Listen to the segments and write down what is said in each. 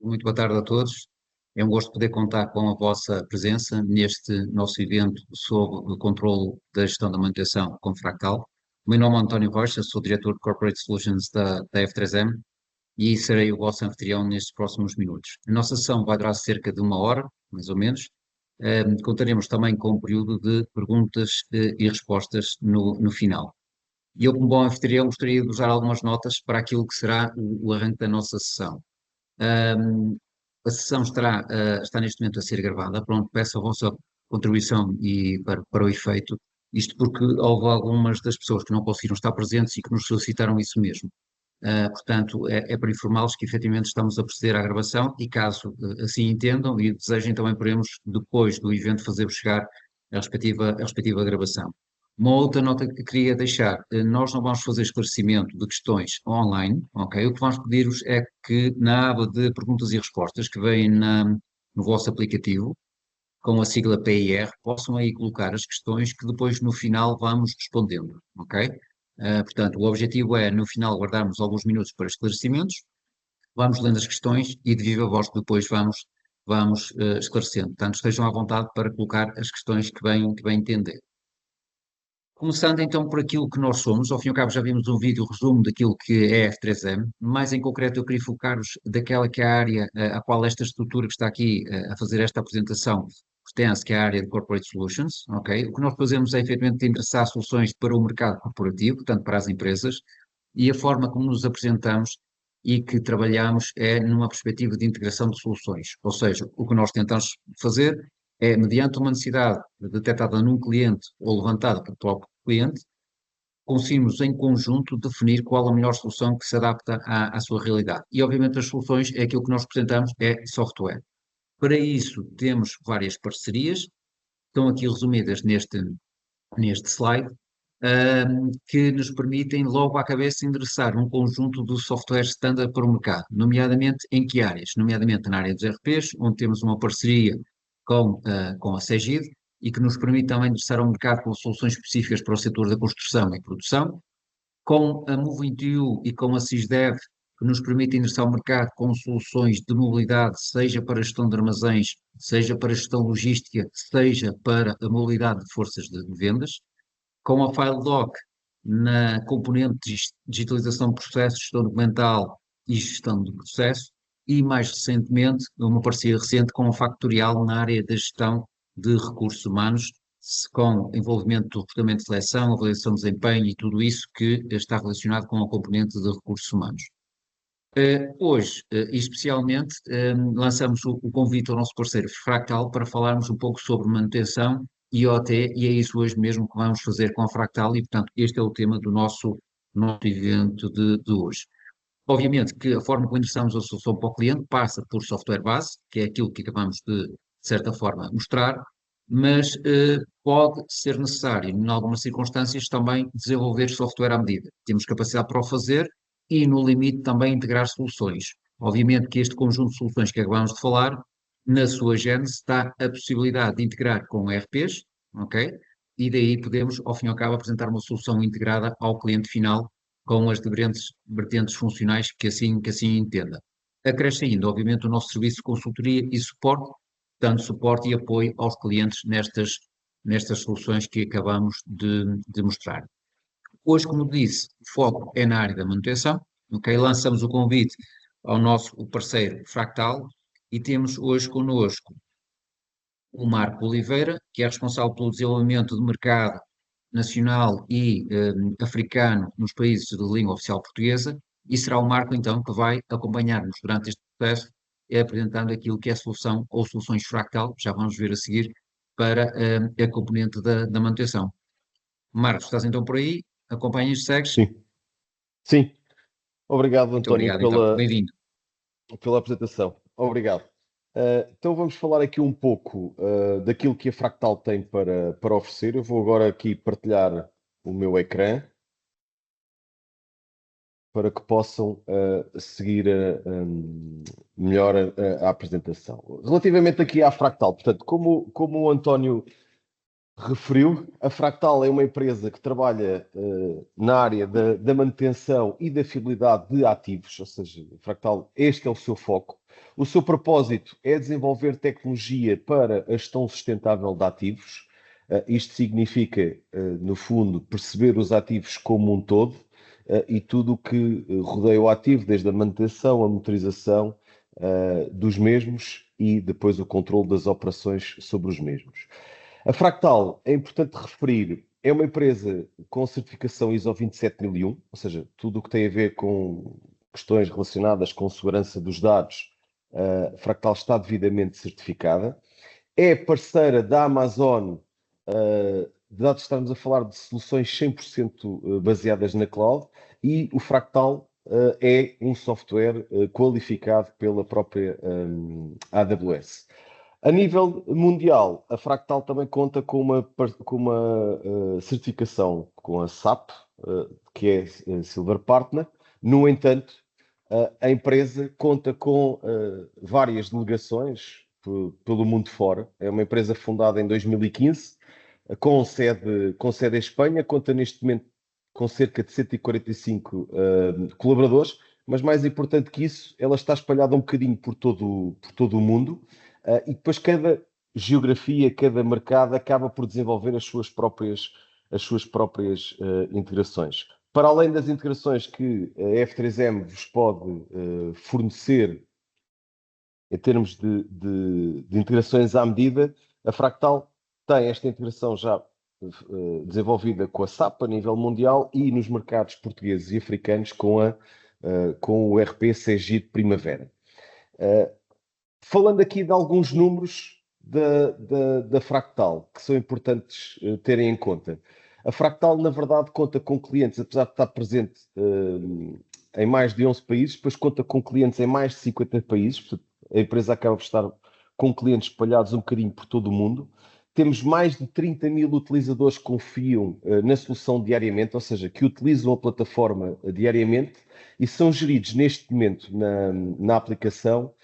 muito boa tarde a todos. É um gosto poder contar com a vossa presença neste nosso evento sobre o controle da gestão da manutenção com Fractal. O meu nome é António Rocha, sou diretor de Corporate Solutions da F3M e serei o vosso anfitrião nestes próximos minutos. A nossa sessão vai durar cerca de uma hora, mais ou menos. Contaremos também com um período de perguntas e respostas no final. E eu, como bom anfitrião, gostaria de usar algumas notas para aquilo que será o arranque da nossa sessão. A sessão está neste momento a ser gravada. Pronto, peço a vossa contribuição e para o efeito. Isto porque houve algumas das pessoas que não conseguiram estar presentes e que nos solicitaram isso mesmo. Portanto, é para informá-los que efetivamente estamos a proceder à gravação e caso assim entendam e desejem, também podemos, depois do evento, fazer-vos chegar a respectiva gravação. Uma outra nota que queria deixar, nós não vamos fazer esclarecimento de questões online, ok? O que vamos pedir-vos é que na aba de perguntas e respostas que vem no vosso aplicativo, com a sigla PIR, possam aí colocar as questões que depois no final vamos respondendo, ok? Portanto, o objetivo é no final guardarmos alguns minutos para esclarecimentos, vamos lendo as questões e de viva voz depois vamos esclarecendo. Portanto, estejam à vontade para colocar as questões que bem entender. Começando então por aquilo que nós somos, ao fim e ao cabo já vimos um vídeo resumo daquilo que é a F3M, mais em concreto eu queria focar-vos daquela que é a área a qual esta estrutura que está aqui a fazer esta apresentação pertence, que é a área de Corporate Solutions, ok? O que nós fazemos é efetivamente endereçar soluções para o mercado corporativo, portanto para as empresas, e a forma como nos apresentamos e que trabalhamos é numa perspectiva de integração de soluções, ou seja, o que nós tentamos fazer é, mediante uma necessidade detectada num cliente ou levantada pelo próprio cliente, conseguimos em conjunto definir qual a melhor solução que se adapta à sua realidade. E, obviamente, as soluções é aquilo que nós apresentamos, é software. Para isso, temos várias parcerias, estão aqui resumidas neste slide, que nos permitem logo à cabeça endereçar um conjunto de software standard para o mercado, nomeadamente em que áreas? Nomeadamente na área dos RPs, onde temos uma parceria com a Cegid e que nos permite também endereçar ao mercado com soluções específicas para o setor da construção e produção, com a Move2 e com a SysDev, que nos permite endereçar ao mercado com soluções de mobilidade, seja para a gestão de armazéns, seja para a gestão logística, seja para a mobilidade de forças de vendas, com a FileDoc na componente de digitalização de processos, gestão documental e gestão de processo, e mais recentemente, uma parceria recente com a Factorial na área da gestão de recursos humanos, com envolvimento do recrutamento de seleção, avaliação de desempenho e tudo isso que está relacionado com a componente de recursos humanos. Hoje, especialmente, lançamos o convite ao nosso parceiro Fractal para falarmos um pouco sobre manutenção IoT e é isso hoje mesmo que vamos fazer com a Fractal e, portanto, este é o tema do nosso evento de hoje. Obviamente que a forma como endereçamos a solução para o cliente passa por software base, que é aquilo que acabamos de certa forma, mostrar, mas pode ser necessário, em algumas circunstâncias, também desenvolver software à medida. Temos capacidade para o fazer e, no limite, também integrar soluções. Obviamente que este conjunto de soluções que acabamos de falar, na sua gênese, está a possibilidade de integrar com ERPs, ok? E daí podemos, ao fim e ao cabo, apresentar uma solução integrada ao cliente final com as diferentes vertentes funcionais que assim entenda. Acresce ainda, obviamente, o nosso serviço de consultoria e suporte, tanto suporte e apoio aos clientes nestas soluções que acabamos de mostrar. Hoje, como disse, o foco é na área da manutenção, ok? Lançamos o convite ao nosso parceiro Fractal e temos hoje connosco o Marco Oliveira, que é responsável pelo desenvolvimento do mercado nacional e africano nos países de língua oficial portuguesa, e será o Marco, então, que vai acompanhar-nos durante este processo, apresentando aquilo que é a solução ou soluções Fractal, já vamos ver a seguir, para a componente da manutenção. Marcos, estás então por aí? Acompanhas, segues? Sim, sim. Obrigado, Muito António, obrigado, então. Bem-vindo. pela apresentação. Obrigado. Então vamos falar aqui um pouco daquilo que a Fractal tem para oferecer. Eu vou agora aqui partilhar o meu ecrã para que possam seguir melhor a apresentação. Relativamente aqui à Fractal, portanto, como o António referiu, a Fractal é uma empresa que trabalha na área da manutenção e da fiabilidade de ativos, ou seja, a Fractal, este é o seu foco. O seu propósito é desenvolver tecnologia para a gestão sustentável de ativos. Isto significa, no fundo, perceber os ativos como um todo e tudo o que rodeia o ativo, desde a manutenção, a motorização dos mesmos e depois o controle das operações sobre os mesmos. A Fractal, é importante referir, é uma empresa com certificação ISO 27001, ou seja, tudo o que tem a ver com questões relacionadas com segurança dos dados, a Fractal está devidamente certificada. É parceira da Amazon, dados estamos a falar de soluções 100% baseadas na cloud, e o Fractal é um software qualificado pela própria AWS. A nível mundial, a Fractal também conta com uma certificação com a SAP, que é Silver Partner. No entanto, a empresa conta com várias delegações pelo mundo fora. É uma empresa fundada em 2015, com sede em Espanha, conta neste momento com cerca de 145 colaboradores, mas mais importante que isso, ela está espalhada um bocadinho por todo o mundo. E depois cada geografia, cada mercado acaba por desenvolver as suas próprias integrações. Para além das integrações que a F3M vos pode fornecer em termos de integrações à medida, a Fractal tem esta integração já desenvolvida com a SAP a nível mundial e nos mercados portugueses e africanos com o ERP Cegid Primavera. Falando aqui de alguns números da Fractal, que são importantes terem em conta. A Fractal, na verdade, conta com clientes, apesar de estar presente em mais de 11 países, depois conta com clientes em mais de 50 países, portanto, a empresa acaba por estar com clientes espalhados um bocadinho por todo o mundo. Temos mais de 30 mil utilizadores que confiam na solução diariamente, ou seja, que utilizam a plataforma diariamente e são geridos neste momento na aplicação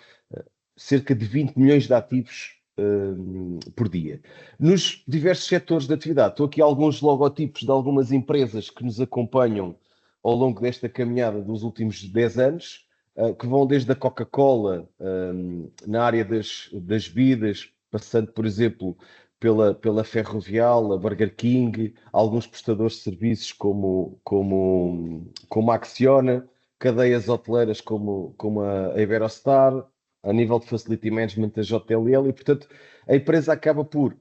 cerca de 20 milhões de ativos por dia. Nos diversos setores de atividade, estou aqui alguns logotipos de algumas empresas que nos acompanham ao longo desta caminhada dos últimos 10 anos, que vão desde a Coca-Cola, na área das bebidas, passando, por exemplo, pela Ferrovial, a Burger King, alguns prestadores de serviços como a Acciona, cadeias hoteleiras como a Iberostar, a nível de Facility Management da JLL, e, portanto, a empresa acaba por,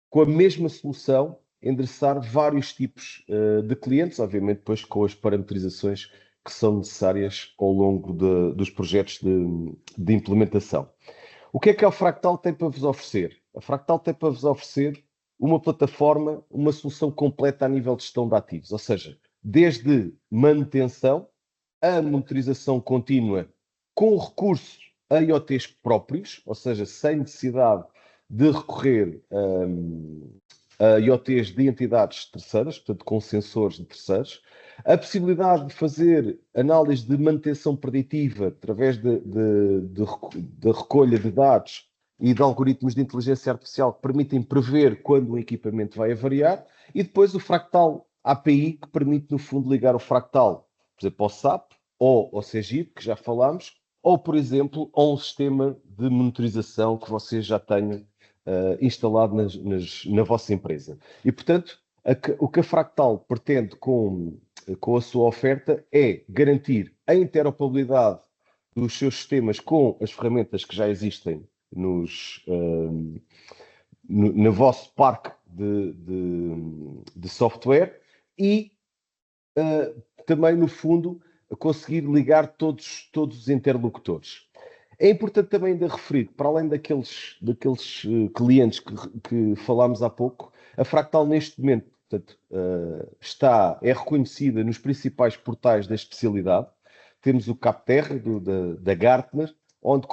com a mesma solução, endereçar vários tipos de clientes, obviamente depois com as parametrizações que são necessárias ao longo dos projetos de implementação. O que é que a Fractal tem para vos oferecer? A Fractal tem para vos oferecer uma plataforma, uma solução completa a nível de gestão de ativos, ou seja, desde manutenção, a monitorização contínua com recursos a IoTs próprios, ou seja, sem necessidade de recorrer a IoTs de entidades terceiras, portanto com sensores de terceiros, a possibilidade de fazer análise de manutenção preditiva através de recolha de dados e de algoritmos de inteligência artificial que permitem prever quando o equipamento vai avariar, e depois o Fractal API, que permite, no fundo, ligar o Fractal, por exemplo, ao SAP ou ao Cegid, que já falámos, ou, por exemplo, a um sistema de monitorização que vocês já tenham instalado na vossa empresa. E, portanto, o que a Fractal pretende com a sua oferta é garantir a interoperabilidade dos seus sistemas com as ferramentas que já existem no vosso parque de software e também, no fundo, conseguir ligar todos os interlocutores. É importante também ainda referir, para além daqueles clientes que falámos há pouco, a Fractal neste momento, portanto, é reconhecida nos principais portais da especialidade. Temos o Capterra, da Gartner, onde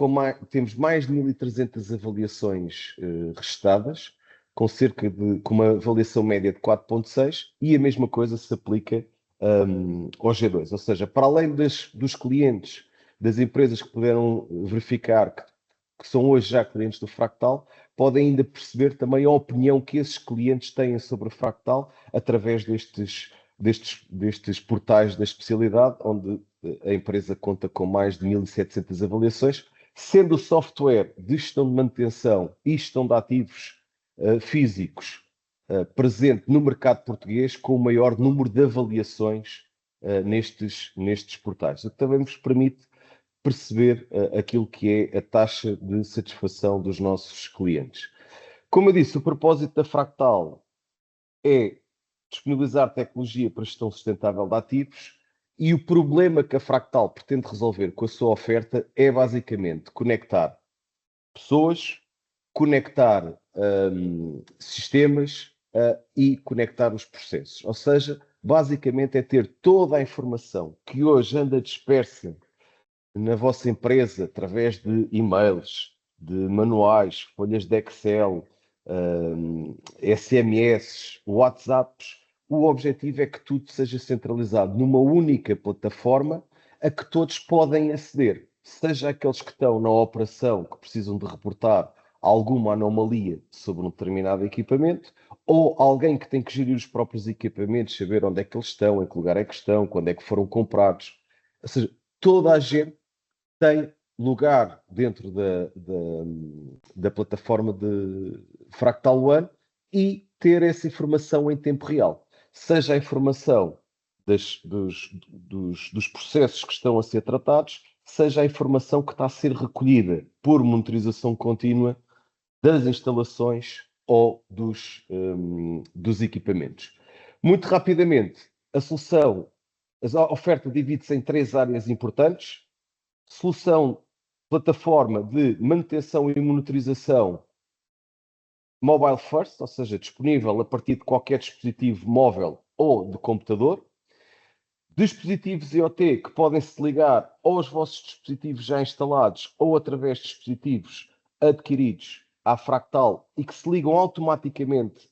temos mais de 1.300 avaliações registadas, com uma avaliação média de 4.6, e a mesma coisa se aplica ao G2. Ou seja, para além dos clientes, das empresas que puderam verificar que são hoje já clientes do Fractal, podem ainda perceber também a opinião que esses clientes têm sobre a Fractal através destes portais da especialidade, onde a empresa conta com mais de 1.700 avaliações, sendo o software de gestão de manutenção e gestão de ativos físicos presente no mercado português com o maior número de avaliações nestes portais, o que também nos permite perceber aquilo que é a taxa de satisfação dos nossos clientes. Como eu disse, o propósito da Fractal é disponibilizar tecnologia para gestão sustentável de ativos e o problema que a Fractal pretende resolver com a sua oferta é basicamente conectar pessoas, conectar sistemas e conectar os processos. Ou seja, basicamente é ter toda a informação que hoje anda dispersa na vossa empresa através de e-mails, de manuais, folhas de Excel, SMS, WhatsApps. O objetivo é que tudo seja centralizado numa única plataforma a que todos podem aceder, seja aqueles que estão na operação que precisam de reportar alguma anomalia sobre um determinado equipamento, ou alguém que tem que gerir os próprios equipamentos, saber onde é que eles estão, em que lugar é que estão, quando é que foram comprados. Ou seja, toda a gente tem lugar dentro da plataforma de Fractal One e ter essa informação em tempo real. Seja a informação dos processos que estão a ser tratados, seja a informação que está a ser recolhida por monitorização contínua das instalações ou dos equipamentos. Muito rapidamente, a oferta divide-se em 3 áreas importantes. Solução, plataforma de manutenção e monitorização mobile first, ou seja, disponível a partir de qualquer dispositivo móvel ou de computador. Dispositivos IoT que podem se ligar aos vossos dispositivos já instalados ou através de dispositivos adquiridos à Fractal e que se ligam automaticamente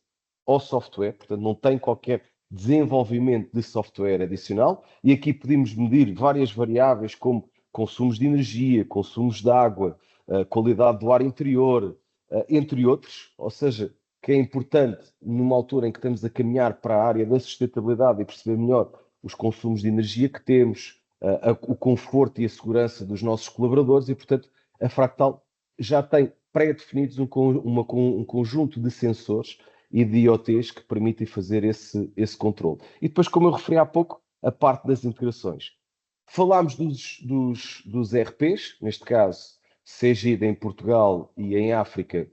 ao software, portanto não tem qualquer desenvolvimento de software adicional. E aqui podemos medir várias variáveis como consumos de energia, consumos de água, qualidade do ar interior, entre outros. Ou seja, que é importante numa altura em que estamos a caminhar para a área da sustentabilidade e perceber melhor os consumos de energia que temos, o conforto e a segurança dos nossos colaboradores e, portanto, a Fractal já tem pré-definidos um conjunto de sensores e de IoTs que permitem fazer esse controle. E depois, como eu referi há pouco, a parte das integrações. Falámos dos ERPs, neste caso, Cegid em Portugal e em África,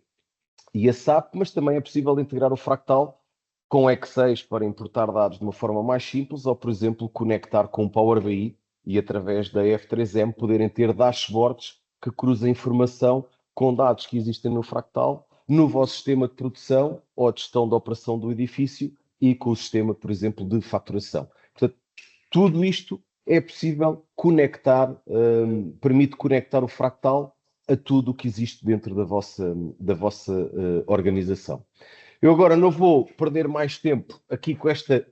e a SAP, mas também é possível integrar o Fractal com X6 para importar dados de uma forma mais simples, ou, por exemplo, conectar com o Power BI e, através da F3M, poderem ter dashboards que cruzam informação com dados que existem no Fractal, no vosso sistema de produção ou de gestão de operação do edifício e com o sistema, por exemplo, de faturação. Portanto, tudo isto é possível conectar, permite conectar o Fractal a tudo o que existe dentro da vossa organização. Eu agora não vou perder mais tempo aqui com esta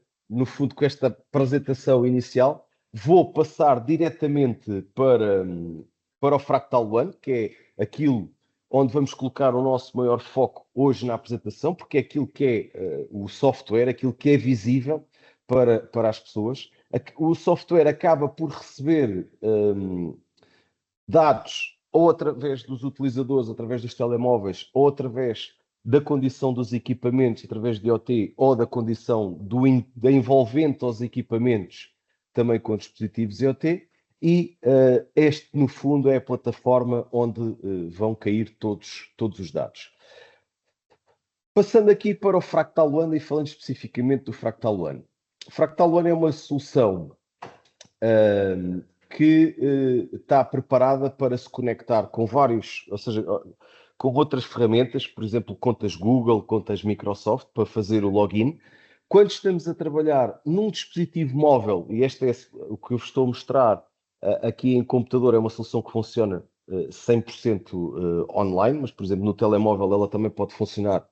apresentação inicial. Vou passar diretamente para o Fractal One, que é aquilo onde vamos colocar o nosso maior foco hoje na apresentação, porque é aquilo que é o software, aquilo que é visível para as pessoas. O software acaba por receber dados ou através dos utilizadores, através dos telemóveis, ou através da condição dos equipamentos, através de IoT, ou da condição da envolvente aos equipamentos, também com dispositivos IoT, e este, no fundo, é a plataforma onde vão cair todos os dados. Passando aqui para o Fractal One e falando especificamente do Fractal One. O Fractal One é uma solução que está preparada para se conectar com vários, ou seja, com outras ferramentas, por exemplo, contas Google, contas Microsoft, para fazer o login. Quando estamos a trabalhar num dispositivo móvel, e este é o que eu vos estou a mostrar aqui em computador, é uma solução que funciona 100% online, mas, por exemplo, no telemóvel ela também pode funcionar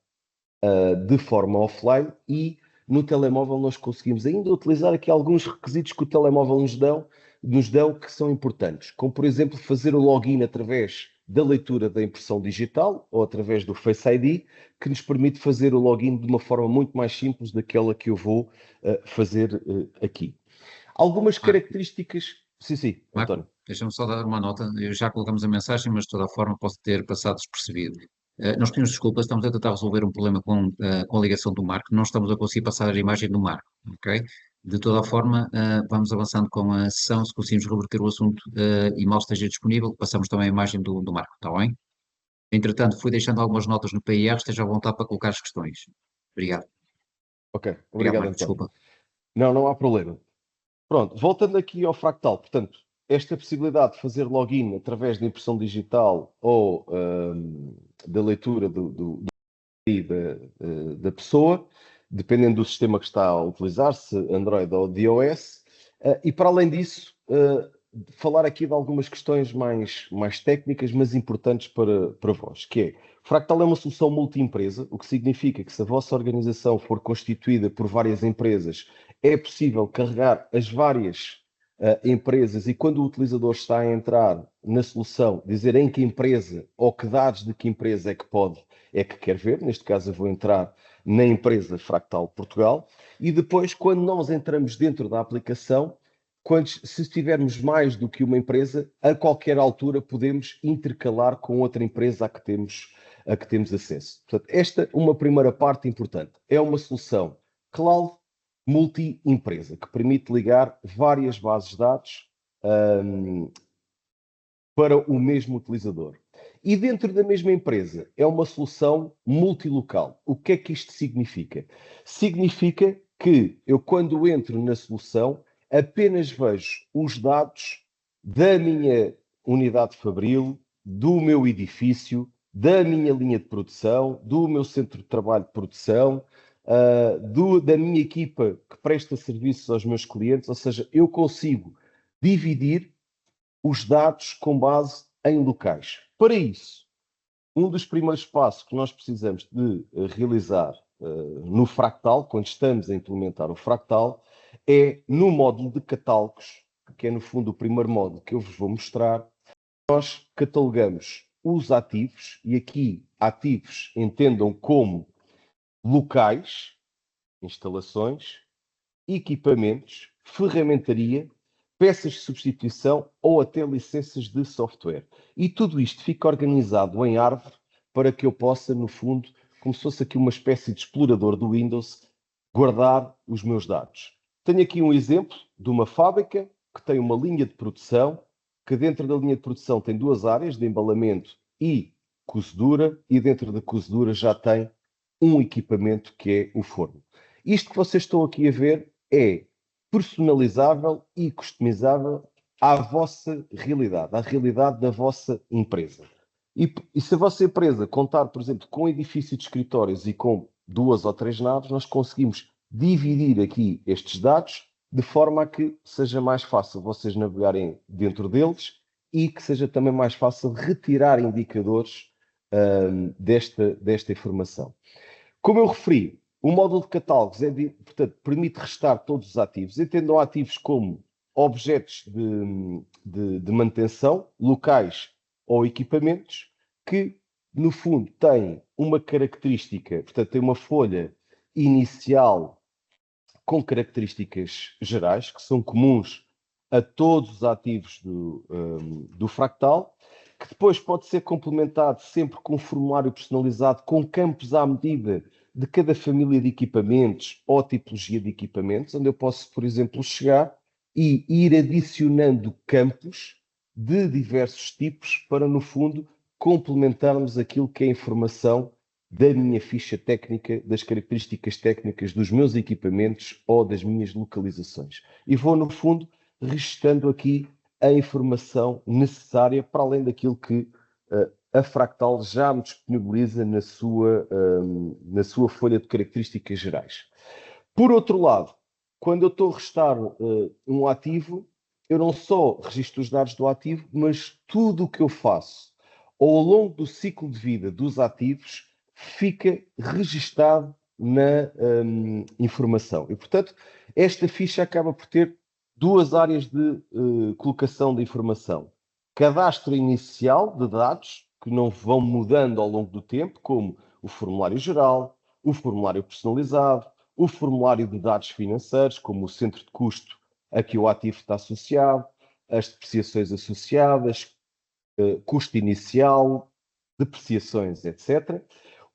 de forma offline, e no telemóvel nós conseguimos ainda utilizar aqui alguns requisitos que o telemóvel nos dão que são importantes, como, por exemplo, fazer o login através da leitura da impressão digital ou através do Face ID, que nos permite fazer o login de uma forma muito mais simples daquela que eu vou fazer aqui. Algumas características... Sim, Marco, António. deixa-me só dar uma nota. Já colocamos a mensagem, mas de toda a forma posso ter passado despercebido. Nós pedimos desculpas, estamos a tentar resolver um problema com a ligação do Marco. Não estamos a conseguir passar a imagem do Marco, ok? De toda a forma, vamos avançando com a sessão. Se conseguimos reverter o assunto e mal esteja disponível, passamos também a imagem do Marco, está bem? Entretanto, fui deixando algumas notas no PIR, esteja à vontade para colocar as questões. Obrigado. Ok, Obrigado, obrigado, Marco, António. desculpa. Não há problema. Pronto, voltando aqui ao Fractal, portanto, esta possibilidade de fazer login através da impressão digital ou da leitura da pessoa, dependendo do sistema que está a utilizar, se Android ou iOS, e para além disso, falar aqui de algumas questões mais técnicas, mas importantes para vós, que é, Fractal é uma solução multi-empresa, o que significa que se a vossa organização for constituída por várias empresas, é possível carregar as várias empresas e quando o utilizador está a entrar na solução, dizer em que empresa ou que dados de que empresa é que quer ver. Neste caso eu vou entrar na empresa Fractal Portugal e depois quando nós entramos dentro da aplicação, se tivermos mais do que uma empresa, a qualquer altura podemos intercalar com outra empresa a que temos acesso. Portanto, esta é uma primeira parte importante. É uma solução cloud multi-empresa, que permite ligar várias bases de dados para o mesmo utilizador. E dentro da mesma empresa é uma solução multilocal. O que é que isto significa? Significa que eu, quando entro na solução, apenas vejo os dados da minha unidade fabril, do meu edifício, da minha linha de produção, do meu centro de trabalho de produção, da minha equipa que presta serviços aos meus clientes, ou seja, eu consigo dividir os dados com base em locais. Para isso, um dos primeiros passos que nós precisamos de realizar no Fractal, quando estamos a implementar o Fractal, é no módulo de catálogos, que é no fundo o primeiro módulo que eu vos vou mostrar, nós catalogamos os ativos, e aqui ativos entendam como locais, instalações, equipamentos, ferramentaria, peças de substituição ou até licenças de software. E tudo isto fica organizado em árvore para que eu possa, no fundo, como se fosse aqui uma espécie de explorador do Windows, guardar os meus dados. Tenho aqui um exemplo de uma fábrica que tem uma linha de produção, que dentro da linha de produção tem duas áreas, de embalamento e cozedura, e dentro da cozedura já tem um equipamento que é o forno. Isto que vocês estão aqui a ver é personalizável e customizável à vossa realidade, à realidade da vossa empresa. E se a vossa empresa contar, por exemplo, com um edifício de escritórios e com 2 ou 3 naves, nós conseguimos dividir aqui estes dados de forma a que seja mais fácil vocês navegarem dentro deles e que seja também mais fácil retirar indicadores desta informação. Como eu referi, o módulo de catálogos portanto, permite restar todos os ativos. Entendam ativos como objetos de manutenção, locais ou equipamentos, que, no fundo, têm uma característica, portanto, tem uma folha inicial com características gerais, que são comuns a todos os ativos do Fractal, que depois pode ser complementado sempre com um formulário personalizado, com campos à medida de cada família de equipamentos ou tipologia de equipamentos, onde eu posso, por exemplo, chegar e ir adicionando campos de diversos tipos para, no fundo, complementarmos aquilo que é a informação da minha ficha técnica, das características técnicas dos meus equipamentos ou das minhas localizações. E vou, no fundo, registando aqui a informação necessária para além daquilo que a Fractal já me disponibiliza na sua folha de características gerais. Por outro lado, quando eu estou a restar um ativo, eu não só registro os dados do ativo, mas tudo o que eu faço ao longo do ciclo de vida dos ativos fica registado na informação. E, portanto, esta ficha acaba por ter duas áreas de colocação de informação. cadastro inicial de dados que não vão mudando ao longo do tempo, como o formulário geral, o formulário personalizado, o formulário de dados financeiros, como o centro de custo a que o ativo está associado, as depreciações associadas, custo inicial, depreciações, etc.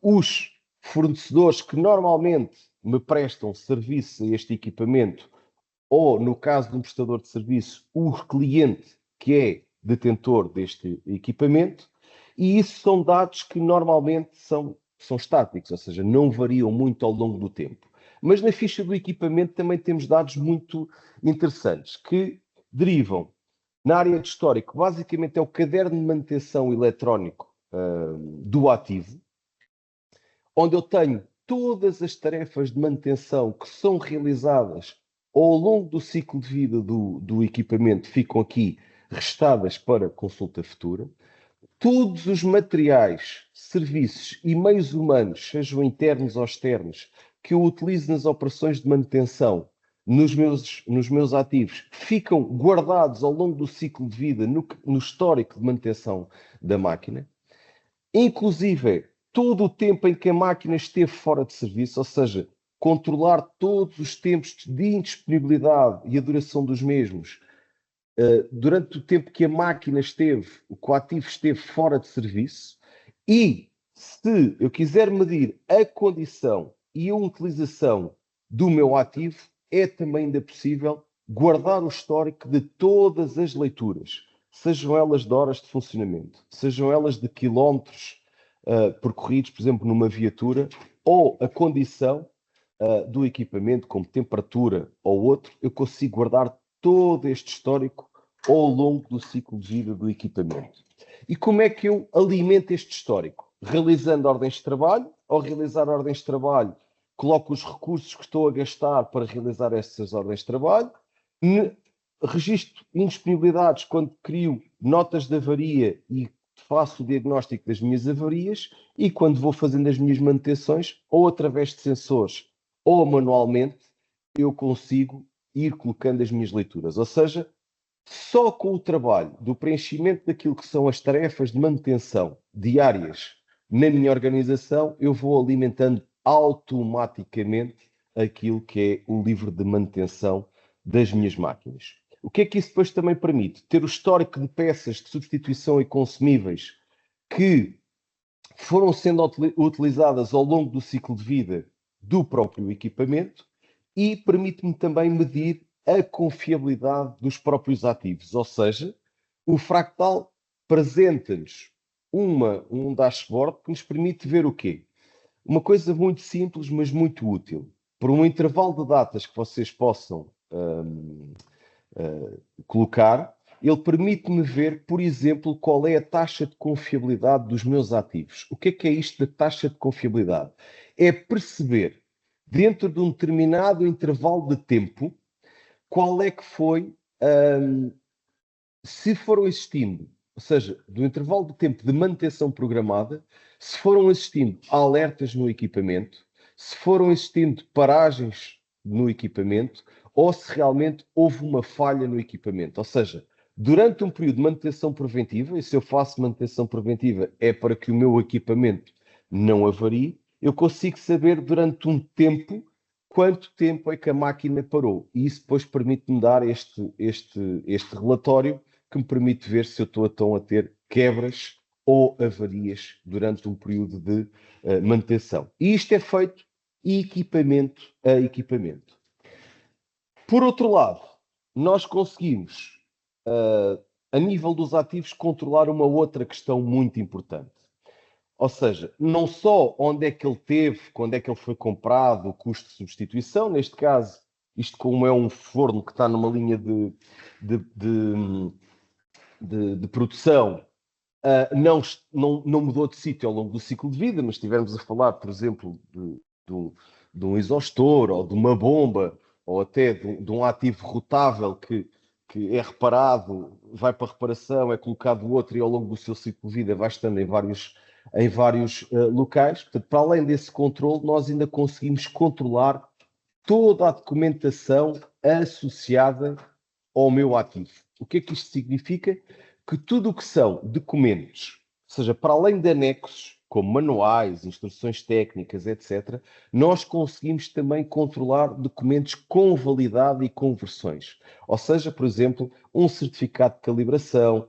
Os fornecedores que normalmente me prestam serviço a este equipamento, ou, no caso de um prestador de serviço, o cliente que é detentor deste equipamento, e isso são dados que normalmente são estáticos, ou seja, não variam muito ao longo do tempo. Mas na ficha do equipamento também temos dados muito interessantes que derivam na área de histórico. Basicamente é o caderno de manutenção eletrónico do ativo, onde eu tenho todas as tarefas de manutenção que são realizadas ao longo do ciclo de vida do equipamento, ficam aqui restadas para consulta futura. Todos os materiais, serviços e meios humanos, sejam internos ou externos, que eu utilizo nas operações de manutenção nos meus ativos, ficam guardados ao longo do ciclo de vida no histórico de manutenção da máquina. Inclusive, todo o tempo em que a máquina esteve fora de serviço, ou seja, controlar todos os tempos de indisponibilidade e a duração dos mesmos, durante o tempo que a máquina esteve, o ativo esteve fora de serviço, e se eu quiser medir a condição e a utilização do meu ativo, é também ainda possível guardar o histórico de todas as leituras, sejam elas de horas de funcionamento, sejam elas de quilómetros percorridos, por exemplo, numa viatura, ou a condição do equipamento, como temperatura ou outro, eu consigo guardar todo este histórico ao longo do ciclo de vida do equipamento. E como é que eu alimento este histórico? Realizando ordens de trabalho. Ao realizar ordens de trabalho, coloco os recursos que estou a gastar para realizar essas ordens de trabalho. Registro indisponibilidades quando crio notas de avaria e faço o diagnóstico das minhas avarias, e quando vou fazendo as minhas manutenções, ou através de sensores ou manualmente, eu consigo ir colocando as minhas leituras. Ou seja, só com o trabalho do preenchimento daquilo que são as tarefas de manutenção diárias na minha organização, eu vou alimentando automaticamente aquilo que é o livro de manutenção das minhas máquinas. O que é que isso depois também permite? Ter o histórico de peças de substituição e consumíveis que foram sendo utilizadas ao longo do ciclo de vida do próprio equipamento, e permite-me também medir a confiabilidade dos próprios ativos. Ou seja, o Fractal apresenta-nos um dashboard que nos permite ver o quê? Uma coisa muito simples, mas muito útil. Por um intervalo de datas que vocês possam colocar, ele permite-me ver, por exemplo, qual é a taxa de confiabilidade dos meus ativos. O que é isto da taxa de confiabilidade? É perceber, dentro de um determinado intervalo de tempo, qual é que foi, se foram existindo, ou seja, do intervalo de tempo de manutenção programada, se foram existindo alertas no equipamento, se foram existindo paragens no equipamento, ou se realmente houve uma falha no equipamento. Ou seja, durante um período de manutenção preventiva, e se eu faço manutenção preventiva é para que o meu equipamento não avarie, eu consigo saber durante um tempo quanto tempo é que a máquina parou. E isso depois permite-me dar este relatório que me permite ver se eu estou então a ter quebras ou avarias durante um período de manutenção. E isto é feito equipamento a equipamento. Por outro lado, nós conseguimos, a nível dos ativos, controlar uma outra questão muito importante. Ou seja, não só onde é que ele teve, quando é que ele foi comprado, o custo de substituição, neste caso, isto como é um forno que está numa linha de produção, não mudou de sítio ao longo do ciclo de vida, mas estivermos a falar, por exemplo, de um exaustor ou de uma bomba, ou até de um ativo rotável que é reparado, vai para reparação, é colocado outro e ao longo do seu ciclo de vida vai estando em vários locais. Portanto, para além desse controle, nós ainda conseguimos controlar toda a documentação associada ao meu ativo. O que é que isto significa? que tudo o que são documentos, ou seja, para além de anexos, como manuais, instruções técnicas, etc., nós conseguimos também controlar documentos com validade e com versões. Ou seja, por exemplo, um certificado de calibração,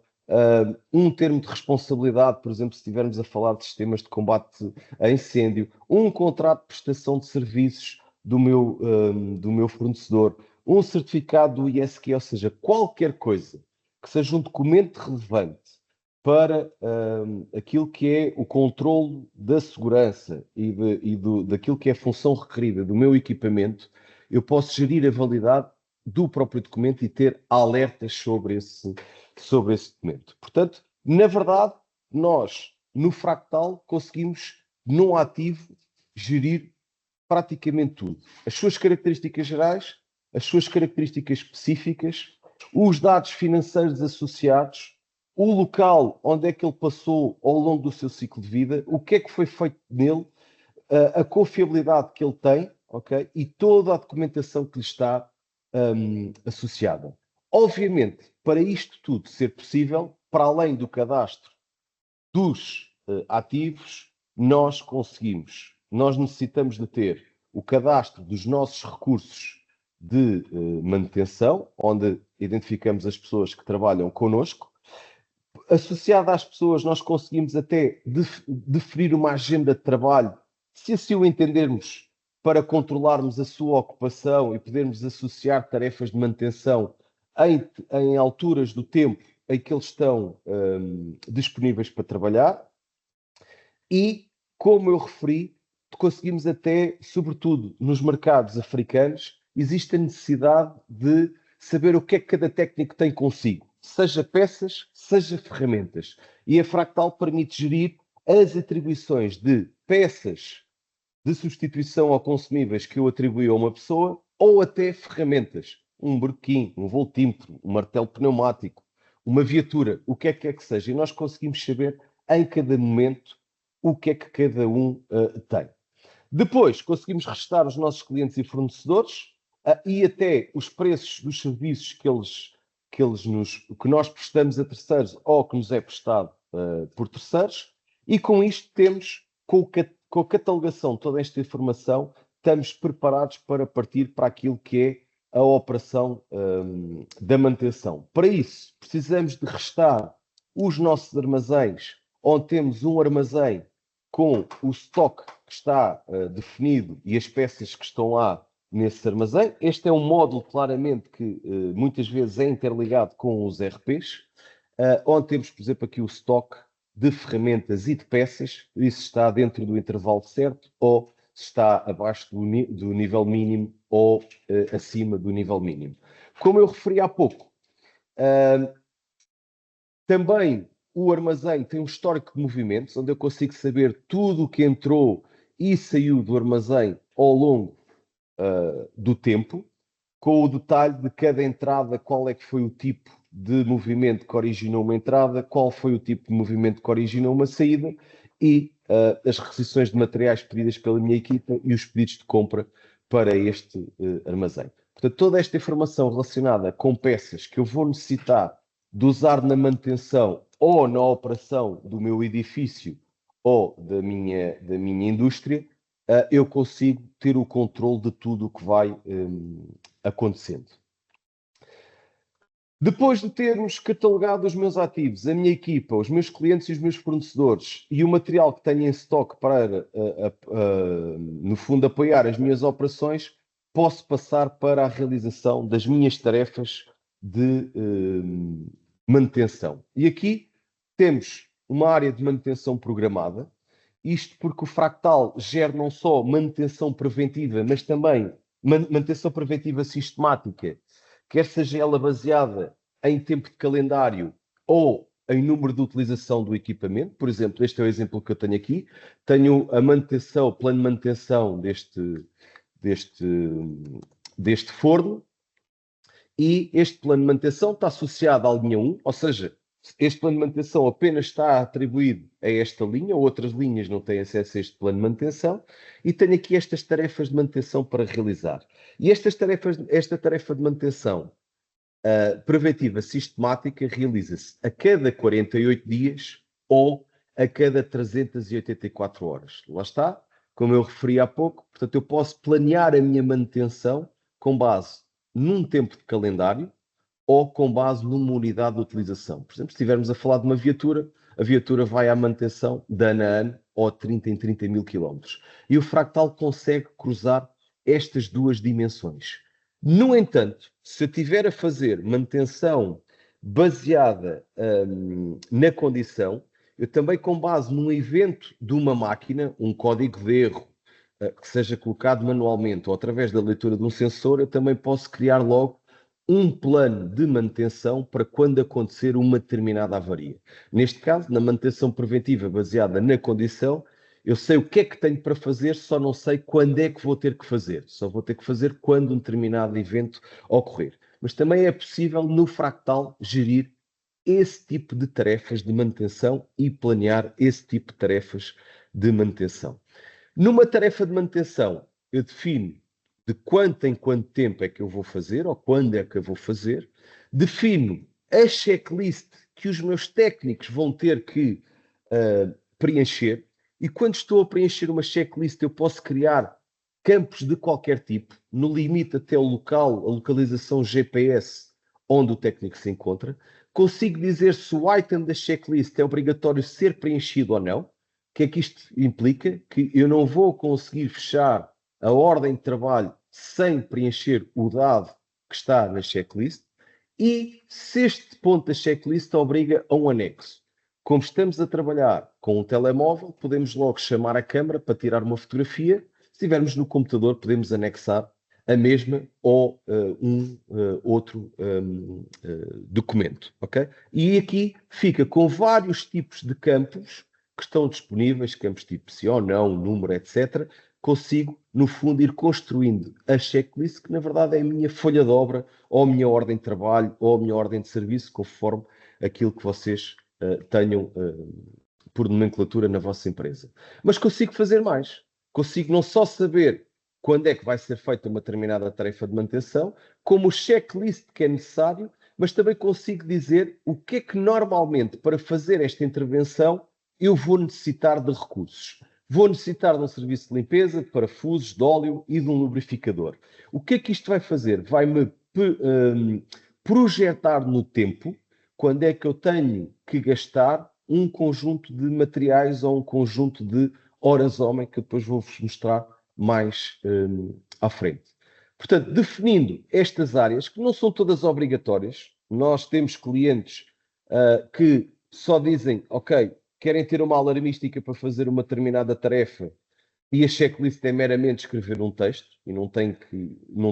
um termo de responsabilidade, por exemplo, se estivermos a falar de sistemas de combate a incêndio, um contrato de prestação de serviços do meu fornecedor, um certificado do ISQ, ou seja, qualquer coisa que seja um documento relevante para aquilo que é o controle da segurança daquilo que é a função requerida do meu equipamento, eu posso gerir a validade do próprio documento e ter alertas sobre esse documento. Portanto, na verdade, nós, no Fractal, conseguimos, num ativo, gerir praticamente tudo. As suas características gerais, as suas características específicas, os dados financeiros associados, o local onde é que ele passou ao longo do seu ciclo de vida, o que é que foi feito nele, a confiabilidade que ele tem, ok? E toda a documentação que lhe está associada. Obviamente, para isto tudo ser possível, para além do cadastro dos ativos, nós necessitamos de ter o cadastro dos nossos recursos de manutenção, onde identificamos as pessoas que trabalham connosco. Associado às pessoas, nós conseguimos até definir uma agenda de trabalho, se assim o entendermos, para controlarmos a sua ocupação e podermos associar tarefas de manutenção em alturas do tempo em que eles estão disponíveis para trabalhar. E, como eu referi, conseguimos até, sobretudo nos mercados africanos, existe a necessidade de saber o que é que cada técnico tem consigo, seja peças, seja ferramentas. E a Fractal permite gerir as atribuições de peças de substituição ou consumíveis que eu atribuí a uma pessoa, ou até ferramentas, um broquim, um voltímetro, um martelo pneumático, uma viatura, o que é que seja. E nós conseguimos saber em cada momento o que é que cada um tem. Depois, conseguimos restar os nossos clientes e fornecedores e até os preços dos serviços que nós prestamos a terceiros ou que nos é prestado por terceiros. E com isto temos, com a catalogação de toda esta informação, estamos preparados para partir para aquilo que é a operação da manutenção. Para isso, precisamos de restar os nossos armazéns, onde temos um armazém com o estoque que está definido e as peças que estão lá nesse armazém. Este é um módulo, claramente, que muitas vezes é interligado com os RPs, onde temos, por exemplo, aqui o estoque de ferramentas e de peças, isso está dentro do intervalo certo, ou se está abaixo do nível mínimo ou acima do nível mínimo. Como eu referi há pouco, também o armazém tem um histórico de movimentos, onde eu consigo saber tudo o que entrou e saiu do armazém ao longo do tempo, com o detalhe de cada entrada, qual é que foi o tipo de movimento que originou uma entrada, qual foi o tipo de movimento que originou uma saída e as requisições de materiais pedidas pela minha equipa e os pedidos de compra para este armazém. Portanto, toda esta informação relacionada com peças que eu vou necessitar de usar na manutenção ou na operação do meu edifício ou da minha indústria, eu consigo ter o controle de tudo o que vai acontecendo. Depois de termos catalogado os meus ativos, a minha equipa, os meus clientes e os meus fornecedores e o material que tenho em estoque para, no fundo, apoiar as minhas operações, posso passar para a realização das minhas tarefas de manutenção. E aqui temos uma área de manutenção programada, isto porque o Fractal gera não só manutenção preventiva, mas também manutenção preventiva sistemática, quer seja ela baseada em tempo de calendário ou em número de utilização do equipamento. Por exemplo, este é o exemplo que eu tenho aqui. Tenho a manutenção, o plano de manutenção deste forno, e este plano de manutenção está associado à linha 1, ou seja, este plano de manutenção apenas está atribuído a esta linha, outras linhas não têm acesso a este plano de manutenção, e tenho aqui estas tarefas de manutenção para realizar. E esta tarefa de manutenção A preventiva sistemática realiza-se a cada 48 dias ou a cada 384 horas. Lá está, como eu referi há pouco, portanto, eu posso planear a minha manutenção com base num tempo de calendário ou com base numa unidade de utilização. Por exemplo, se estivermos a falar de uma viatura, a viatura vai à manutenção de ano a ano ou 30 em 30 mil quilómetros. E o Fractal consegue cruzar estas duas dimensões. No entanto, se eu estiver a fazer manutenção baseada na condição, eu também, com base num evento de uma máquina, um código de erro, que seja colocado manualmente ou através da leitura de um sensor, eu também posso criar logo um plano de manutenção para quando acontecer uma determinada avaria. Neste caso, na manutenção preventiva baseada na condição, eu sei o que é que tenho para fazer, só não sei quando é que vou ter que fazer. Só vou ter que fazer quando um determinado evento ocorrer. Mas também é possível, no Fractal, gerir esse tipo de tarefas de manutenção e planear esse tipo de tarefas de manutenção. Numa tarefa de manutenção, eu defino de quanto em quanto tempo é que eu vou fazer, ou quando é que eu vou fazer, defino a checklist que os meus técnicos vão ter que preencher, e quando estou a preencher uma checklist, eu posso criar campos de qualquer tipo, no limite até o local, a localização GPS onde o técnico se encontra. Consigo dizer se o item da checklist é obrigatório ser preenchido ou não. O que é que isto implica? Que eu não vou conseguir fechar a ordem de trabalho sem preencher o dado que está na checklist, e se este ponto da checklist obriga a um anexo. Como estamos a trabalhar com um telemóvel, podemos logo chamar a câmara para tirar uma fotografia. Se estivermos no computador, podemos anexar a mesma ou outro documento, ok? E aqui fica com vários tipos de campos que estão disponíveis, campos tipo sim ou não, número, etc. Consigo, no fundo, ir construindo a checklist, que na verdade é a minha folha de obra, ou a minha ordem de trabalho, ou a minha ordem de serviço, conforme aquilo que vocês tenham por nomenclatura na vossa empresa. Mas consigo fazer mais. Consigo não só saber quando é que vai ser feita uma determinada tarefa de manutenção, como o checklist que é necessário, mas também consigo dizer o que é que normalmente, para fazer esta intervenção, eu vou necessitar de recursos. Vou necessitar de um serviço de limpeza, de parafusos, de óleo e de um lubrificador. O que é que isto vai fazer? Vai-me projetar no tempo quando é que eu tenho que gastar um conjunto de materiais ou um conjunto de horas-homem, que depois vou-vos mostrar mais à frente. Portanto, definindo estas áreas, que não são todas obrigatórias, nós temos clientes que só dizem, ok, querem ter uma alarmística para fazer uma determinada tarefa e a checklist é meramente escrever um texto e não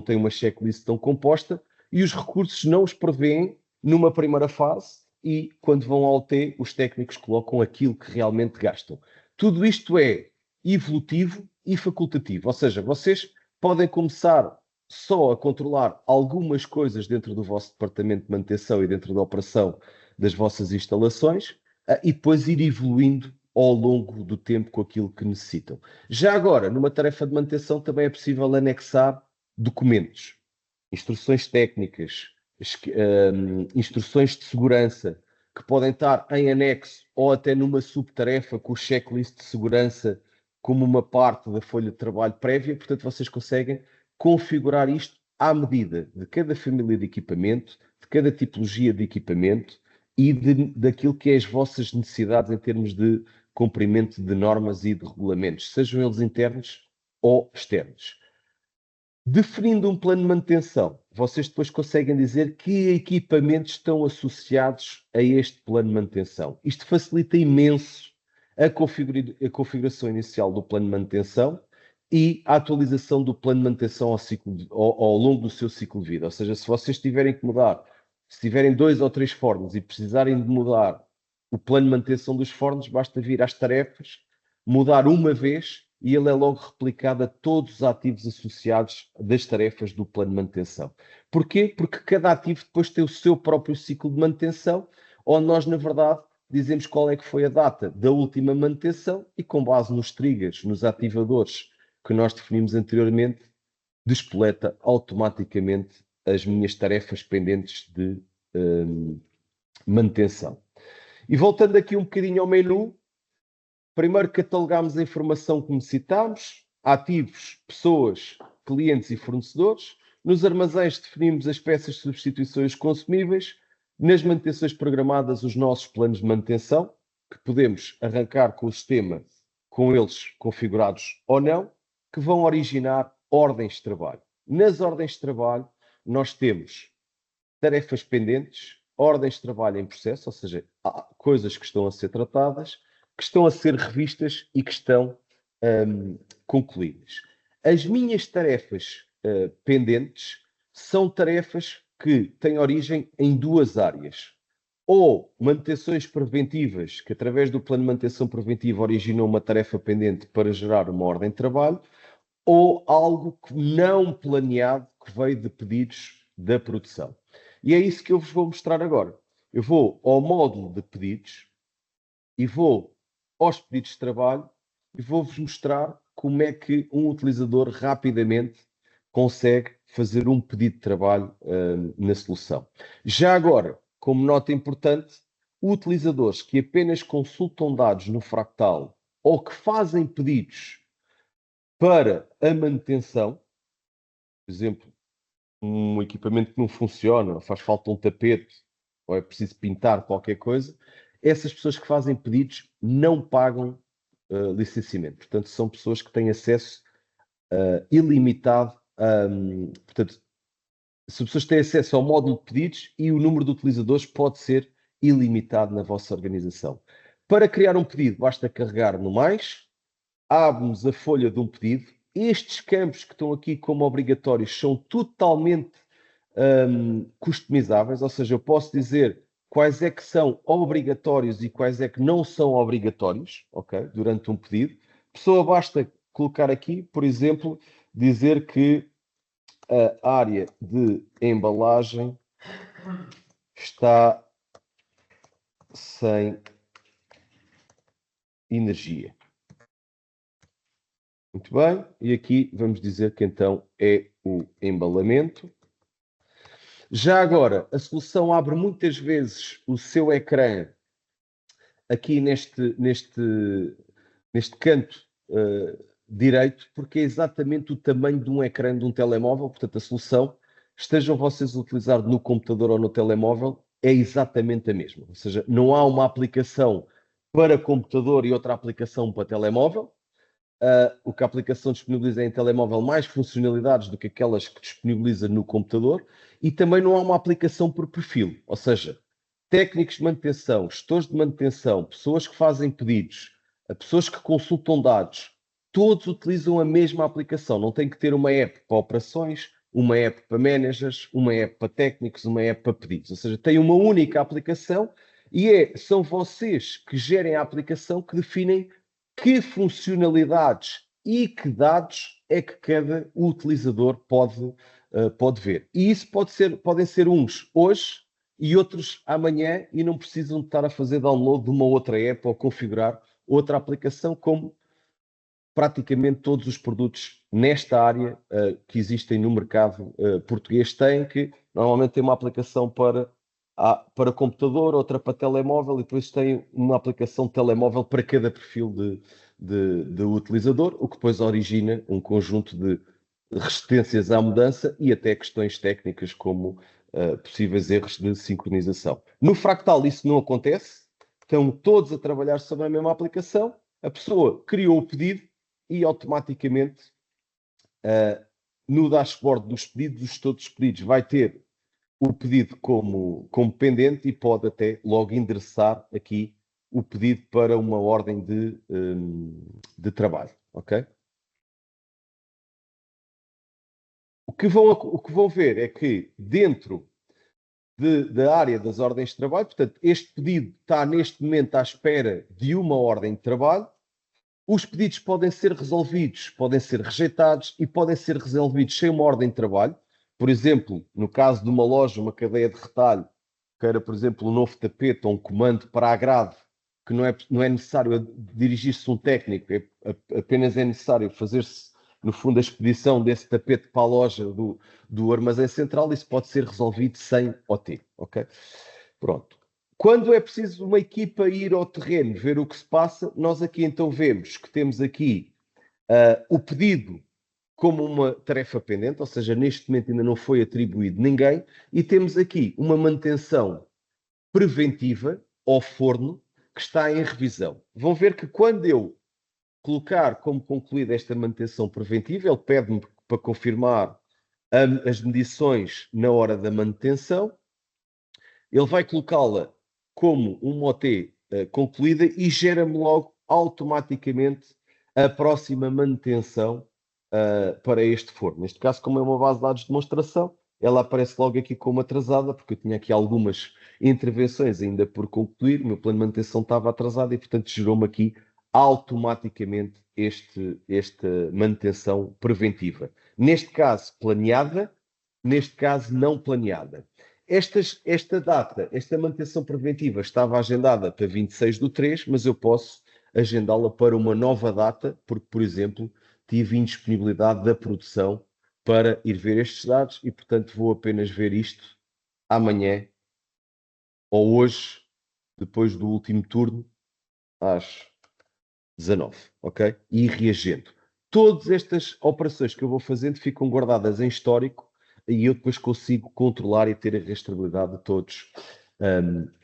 tem uma checklist tão composta, e os recursos não os prevêem numa primeira fase, e quando vão ao T, os técnicos colocam aquilo que realmente gastam. Tudo isto é evolutivo e facultativo, ou seja, vocês podem começar só a controlar algumas coisas dentro do vosso departamento de manutenção e dentro da operação das vossas instalações, e depois ir evoluindo ao longo do tempo com aquilo que necessitam. Já agora, numa tarefa de manutenção, também é possível anexar documentos, instruções técnicas, instruções de segurança, que podem estar em anexo ou até numa subtarefa com o checklist de segurança como uma parte da folha de trabalho prévia. Portanto, vocês conseguem configurar isto à medida de cada família de equipamento, de cada tipologia de equipamento e daquilo que é as vossas necessidades em termos de cumprimento de normas e de regulamentos, sejam eles internos ou externos. Definindo um plano de manutenção, vocês depois conseguem dizer que equipamentos estão associados a este plano de manutenção. Isto facilita imenso a configuração inicial do plano de manutenção e a atualização do plano de manutenção ao longo do seu ciclo de vida. Ou seja, se vocês tiverem que mudar, se tiverem 2 ou 3 fornos e precisarem de mudar o plano de manutenção dos fornos, basta vir às tarefas, mudar uma vez e ele é logo replicado a todos os ativos associados das tarefas do plano de manutenção. Porquê? Porque cada ativo depois tem o seu próprio ciclo de manutenção, onde nós, na verdade, dizemos qual é que foi a data da última manutenção e, com base nos triggers, nos ativadores que nós definimos anteriormente, despoleta automaticamente as minhas tarefas pendentes de manutenção. E voltando aqui um bocadinho ao menu, primeiro catalogamos a informação que necessitamos, ativos, pessoas, clientes e fornecedores. Nos armazéns definimos as peças de substituição e os consumíveis. Nas manutenções programadas, os nossos planos de manutenção, que podemos arrancar com o sistema, com eles configurados ou não, que vão originar ordens de trabalho. Nas ordens de trabalho, nós temos tarefas pendentes, ordens de trabalho em processo, ou seja, há coisas que estão a ser tratadas, que estão a ser revistas e que estão concluídas. As minhas tarefas pendentes são tarefas que têm origem em duas áreas. Ou manutenções preventivas, que através do plano de manutenção preventiva originam uma tarefa pendente para gerar uma ordem de trabalho, ou algo que não planeado que veio de pedidos da produção. E é isso que eu vos vou mostrar agora. Eu vou ao módulo de pedidos e vou aos pedidos de trabalho e vou-vos mostrar como é que um utilizador rapidamente consegue fazer um pedido de trabalho na solução. Já agora, como nota importante, utilizadores que apenas consultam dados no Fractal ou que fazem pedidos para a manutenção, por exemplo, um equipamento que não funciona, faz falta um tapete, ou é preciso pintar qualquer coisa, essas pessoas que fazem pedidos não pagam licenciamento. Portanto, são pessoas que têm acesso ilimitado. Portanto, se pessoas têm acesso ao módulo de pedidos e o número de utilizadores pode ser ilimitado na vossa organização. Para criar um pedido, basta carregar no mais, abre-nos a folha de um pedido. Estes campos que estão aqui como obrigatórios são totalmente customizáveis, ou seja, eu posso dizer quais é que são obrigatórios e quais é que não são obrigatórios, ok? Durante um pedido. A pessoa basta colocar aqui, por exemplo, dizer que a área de embalagem está sem energia. Muito bem, e aqui vamos dizer que então é o embalamento. Já agora, a solução abre muitas vezes o seu ecrã aqui neste canto direito, porque é exatamente o tamanho de um ecrã de um telemóvel. Portanto, a solução, estejam vocês a utilizar no computador ou no telemóvel, é exatamente a mesma. Ou seja, não há uma aplicação para computador e outra aplicação para telemóvel. O que a aplicação disponibiliza em telemóvel mais funcionalidades do que aquelas que disponibiliza no computador, e também não há uma aplicação por perfil, ou seja, técnicos de manutenção, gestores de manutenção, pessoas que fazem pedidos, pessoas que consultam dados, todos utilizam a mesma aplicação. Não tem que ter uma app para operações, uma app para managers, uma app para técnicos, uma app para pedidos. Ou seja, tem uma única aplicação e são vocês que gerem a aplicação que definem que funcionalidades e que dados é que cada utilizador pode ver. E isso podem ser uns hoje e outros amanhã, e não precisam de estar a fazer download de uma outra app ou configurar outra aplicação, como praticamente todos os produtos nesta área que existem no mercado português têm, que normalmente tem uma aplicação para computador, outra para telemóvel, e depois tem uma aplicação de telemóvel para cada perfil de utilizador, o que depois origina um conjunto de resistências à mudança e até questões técnicas como possíveis erros de sincronização. No Fractal isso não acontece, estão todos a trabalhar sobre a mesma aplicação, a pessoa criou o pedido e automaticamente no dashboard dos pedidos, todos os pedidos, vai ter o pedido como pendente e pode até logo endereçar aqui o pedido para uma ordem de trabalho, ok? O que vão ver é que dentro da área das ordens de trabalho, portanto, este pedido está neste momento à espera de uma ordem de trabalho. Os pedidos podem ser resolvidos, podem ser rejeitados e podem ser resolvidos sem uma ordem de trabalho. Por exemplo, no caso de uma loja, uma cadeia de retalho, queira, por exemplo, um novo tapete ou um comando para agrado, que não é necessário dirigir-se um técnico, apenas é necessário fazer-se no fundo, a expedição desse tapete para a loja do armazém central, isso pode ser resolvido sem OT, ok? Pronto. Quando é preciso uma equipa ir ao terreno ver o que se passa, nós aqui então vemos que temos aqui o pedido como uma tarefa pendente, ou seja, neste momento ainda não foi atribuído ninguém, e temos aqui uma manutenção preventiva ao forno que está em revisão. Vão ver que quando eu colocar como concluída esta manutenção preventiva, ele pede-me para confirmar as medições na hora da manutenção, ele vai colocá-la como uma OT concluída e gera-me logo automaticamente a próxima manutenção para este forno. Neste caso, como é uma base de dados de demonstração, ela aparece logo aqui como atrasada, porque eu tinha aqui algumas intervenções ainda por concluir, o meu plano de manutenção estava atrasado e, portanto, gerou-me aqui automaticamente esta manutenção preventiva. Neste caso, planeada, neste caso, não planeada. Esta data, esta manutenção preventiva estava agendada para 26/3, mas eu posso agendá-la para uma nova data, porque, por exemplo, tive indisponibilidade da produção para ir ver estes dados e, portanto, vou apenas ver isto amanhã ou hoje, depois do último turno, às 19, ok? E ir reagendo. Todas estas operações que eu vou fazendo ficam guardadas em histórico e eu depois consigo controlar e ter a rastreabilidade de todos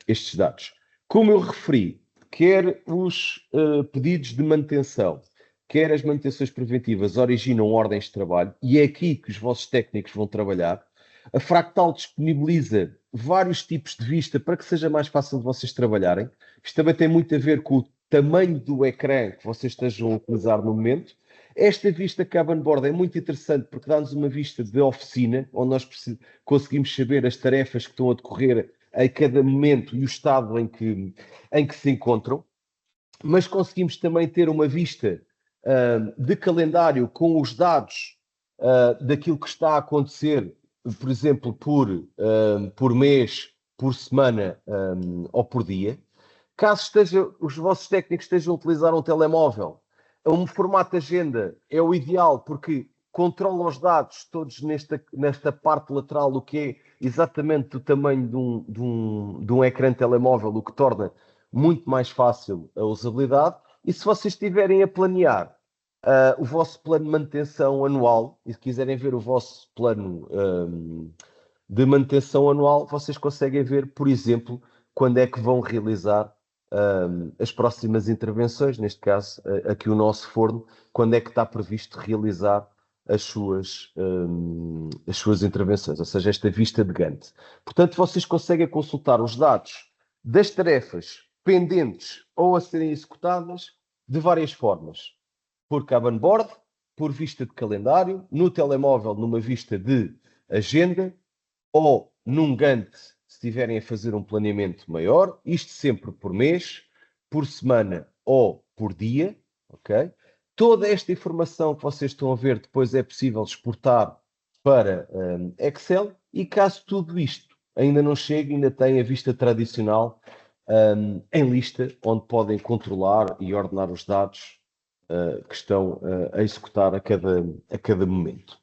estes dados. Como eu referi, quer os pedidos de manutenção, quer as manutenções preventivas originam ordens de trabalho e é aqui que os vossos técnicos vão trabalhar. A Fractal disponibiliza vários tipos de vista para que seja mais fácil de vocês trabalharem. Isto também tem muito a ver com o tamanho do ecrã que vocês estejam a utilizar no momento. Esta vista Kanban board é muito interessante porque dá-nos uma vista de oficina, onde nós conseguimos saber as tarefas que estão a decorrer a cada momento e o estado em que se encontram, mas conseguimos também ter uma vista de calendário com os dados daquilo que está a acontecer, por exemplo, por mês, por semana ou por dia. Caso os vossos técnicos estejam a utilizar um telemóvel, um formato de agenda é o ideal porque controla os dados todos nesta parte lateral, o que é exatamente do tamanho de um ecrã de telemóvel, o que torna muito mais fácil a usabilidade. E se vocês estiverem a planear o vosso plano de manutenção anual e se quiserem ver o vosso plano de manutenção anual, vocês conseguem ver, por exemplo, quando é que vão realizar as próximas intervenções, neste caso aqui o nosso forno, quando é que está previsto realizar as suas intervenções, ou seja, esta vista de Gantt. Portanto, vocês conseguem consultar os dados das tarefas pendentes ou a serem executadas de várias formas. Por Kanban board, por vista de calendário, no telemóvel numa vista de agenda ou num Gantt se estiverem a fazer um planeamento maior, isto sempre por mês, por semana ou por dia, ok? Toda esta informação que vocês estão a ver depois é possível exportar para Excel e caso tudo isto ainda não chegue, ainda tem a vista tradicional em lista, onde podem controlar e ordenar os dados que estão a executar a cada momento.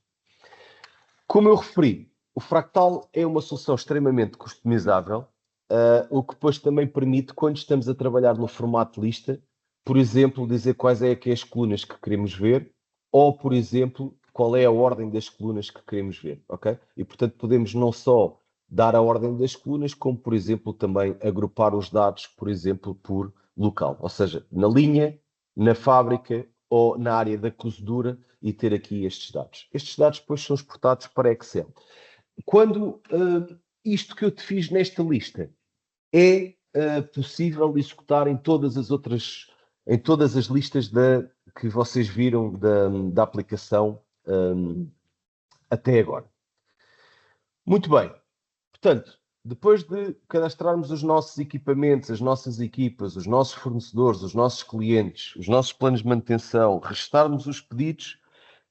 Como eu referi, o Fractal é uma solução extremamente customizável, o que depois também permite, quando estamos a trabalhar no formato de lista, por exemplo, dizer quais é que as colunas que queremos ver, ou, por exemplo, qual é a ordem das colunas que queremos ver, ok? E, portanto, podemos não só dar a ordem das colunas, como, por exemplo, também agrupar os dados, por exemplo, por local, ou seja, na linha, na fábrica ou na área da cozedura e ter aqui estes dados. Estes dados depois são exportados para Excel. Quando isto que eu te fiz nesta lista é possível executar em todas as listas que vocês viram da aplicação até agora. Muito bem. Portanto, depois de cadastrarmos os nossos equipamentos, as nossas equipas, os nossos fornecedores, os nossos clientes, os nossos planos de manutenção, registarmos os pedidos,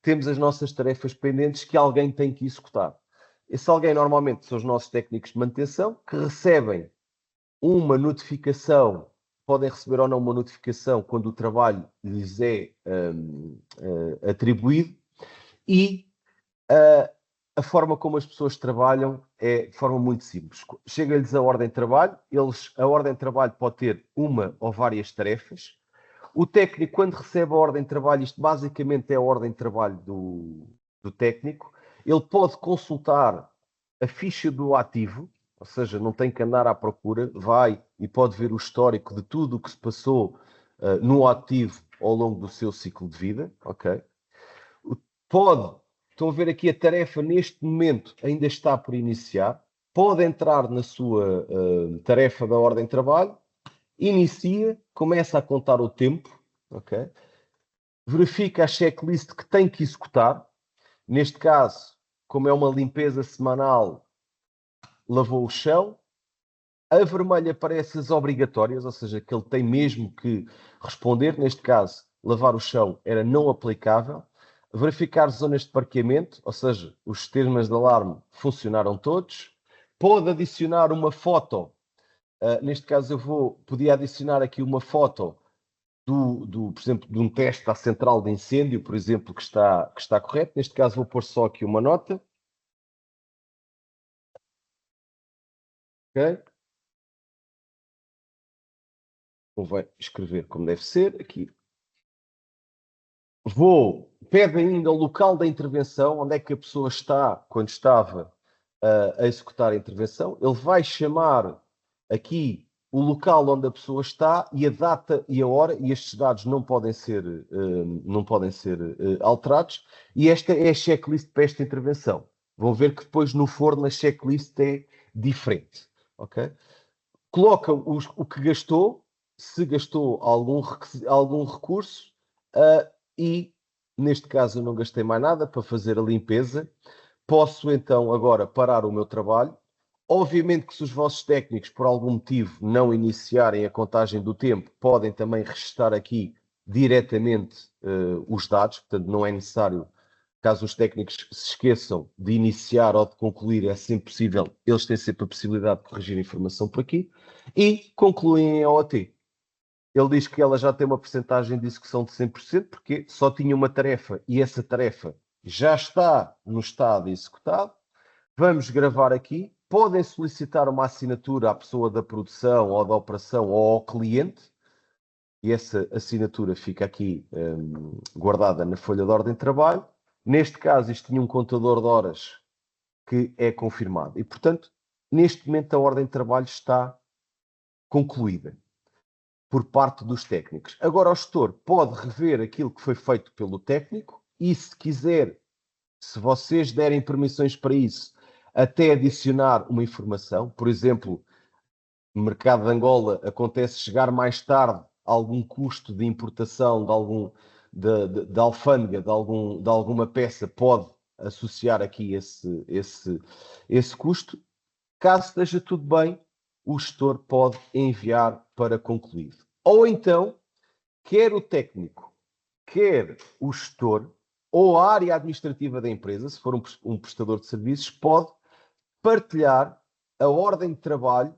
temos as nossas tarefas pendentes que alguém tem que executar. Esse alguém normalmente são os nossos técnicos de manutenção que recebem uma notificação, podem receber ou não uma notificação quando o trabalho lhes é atribuído E a forma como as pessoas trabalham é de forma muito simples. Chega-lhes a ordem de trabalho, a ordem de trabalho pode ter uma ou várias tarefas. O técnico, quando recebe a ordem de trabalho, isto basicamente é a ordem de trabalho do técnico, ele pode consultar a ficha do ativo, ou seja, não tem que andar à procura, vai e pode ver o histórico de tudo o que se passou no ativo ao longo do seu ciclo de vida, ok? Estão a ver aqui a tarefa neste momento ainda está por iniciar, pode entrar na sua tarefa da ordem de trabalho, inicia, começa a contar o tempo, ok? Verifica a checklist que tem que executar, neste caso, como é uma limpeza semanal, lavou o chão, a vermelha aparece as obrigatórias, ou seja, que ele tem mesmo que responder, neste caso, lavar o chão era não aplicável, verificar zonas de parqueamento, ou seja, os sistemas de alarme funcionaram todos, pode adicionar uma foto, neste caso podia adicionar aqui uma foto por exemplo, de um teste à central de incêndio, por exemplo, que está correto, neste caso vou pôr só aqui uma nota, ok? Convém escrever como deve ser, aqui. Pede ainda o local da intervenção, onde é que a pessoa está quando estava a executar a intervenção. Ele vai chamar aqui o local onde a pessoa está e a data e a hora, e estes dados não podem ser alterados. E esta é a checklist para esta intervenção. Vão ver que depois no forno a checklist é diferente. Ok? Coloca o que gastou, se gastou algum recurso, e neste caso eu não gastei mais nada para fazer a limpeza. Posso então agora parar o meu trabalho. Obviamente que se os vossos técnicos por algum motivo não iniciarem a contagem do tempo, podem também registar aqui diretamente os dados, portanto não é necessário, caso os técnicos se esqueçam de iniciar ou de concluir, é sempre possível, eles têm sempre a possibilidade de corrigir a informação por aqui, e concluem em OT. Ele diz que ela já tem uma percentagem de execução de 100%, porque só tinha uma tarefa e essa tarefa já está no estado executado. Vamos gravar aqui. Podem solicitar uma assinatura à pessoa da produção ou da operação ou ao cliente. E essa assinatura fica aqui guardada na folha de ordem de trabalho. Neste caso, isto tinha um contador de horas que é confirmado. E, portanto, neste momento a ordem de trabalho está concluída por parte dos técnicos. Agora o gestor pode rever aquilo que foi feito pelo técnico e, se quiser, se vocês derem permissões para isso, até adicionar uma informação. Por exemplo, no mercado de Angola acontece chegar mais tarde algum custo de importação de alfândega de alguma peça, pode associar aqui esse custo. Caso esteja tudo bem, o gestor pode enviar para concluído. Ou então, quer o técnico, quer o gestor, ou a área administrativa da empresa, se for um prestador de serviços, pode partilhar a ordem de trabalho,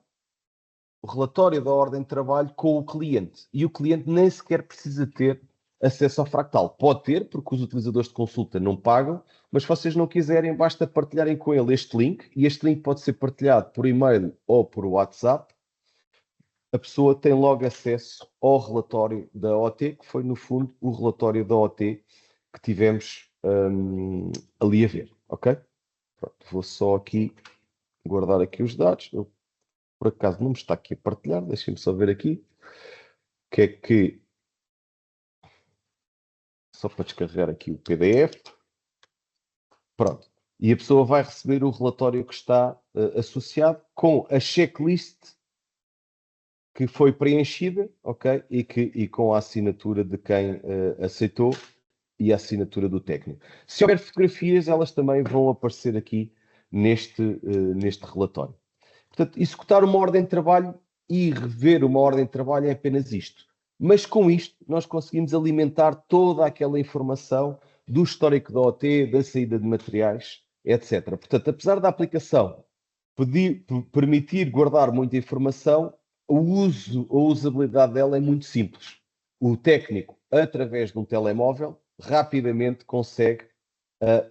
o relatório da ordem de trabalho com o cliente. E o cliente nem sequer precisa ter acesso ao Fractal. Pode ter, porque os utilizadores de consulta não pagam, mas se vocês não quiserem, basta partilharem com ele este link, e este link pode ser partilhado por e-mail ou por WhatsApp. A pessoa tem logo acesso ao relatório da OT, que foi, no fundo, o relatório da OT que tivemos ali a ver, ok? Pronto, vou só aqui guardar aqui os dados. Eu, por acaso, não me está aqui a partilhar. Deixem-me só ver aqui. O que é que... Só para descarregar aqui o PDF. Pronto. E a pessoa vai receber o relatório que está associado com a checklist que foi preenchida, ok? E com a assinatura de quem aceitou e a assinatura do técnico. Se houver fotografias, elas também vão aparecer aqui neste relatório. Portanto, executar uma ordem de trabalho e rever uma ordem de trabalho é apenas isto. Mas com isto, nós conseguimos alimentar toda aquela informação do histórico da OT, da saída de materiais, etc. Portanto, apesar da aplicação permitir guardar muita informação, a usabilidade dela é muito simples. O técnico, através de um telemóvel, rapidamente consegue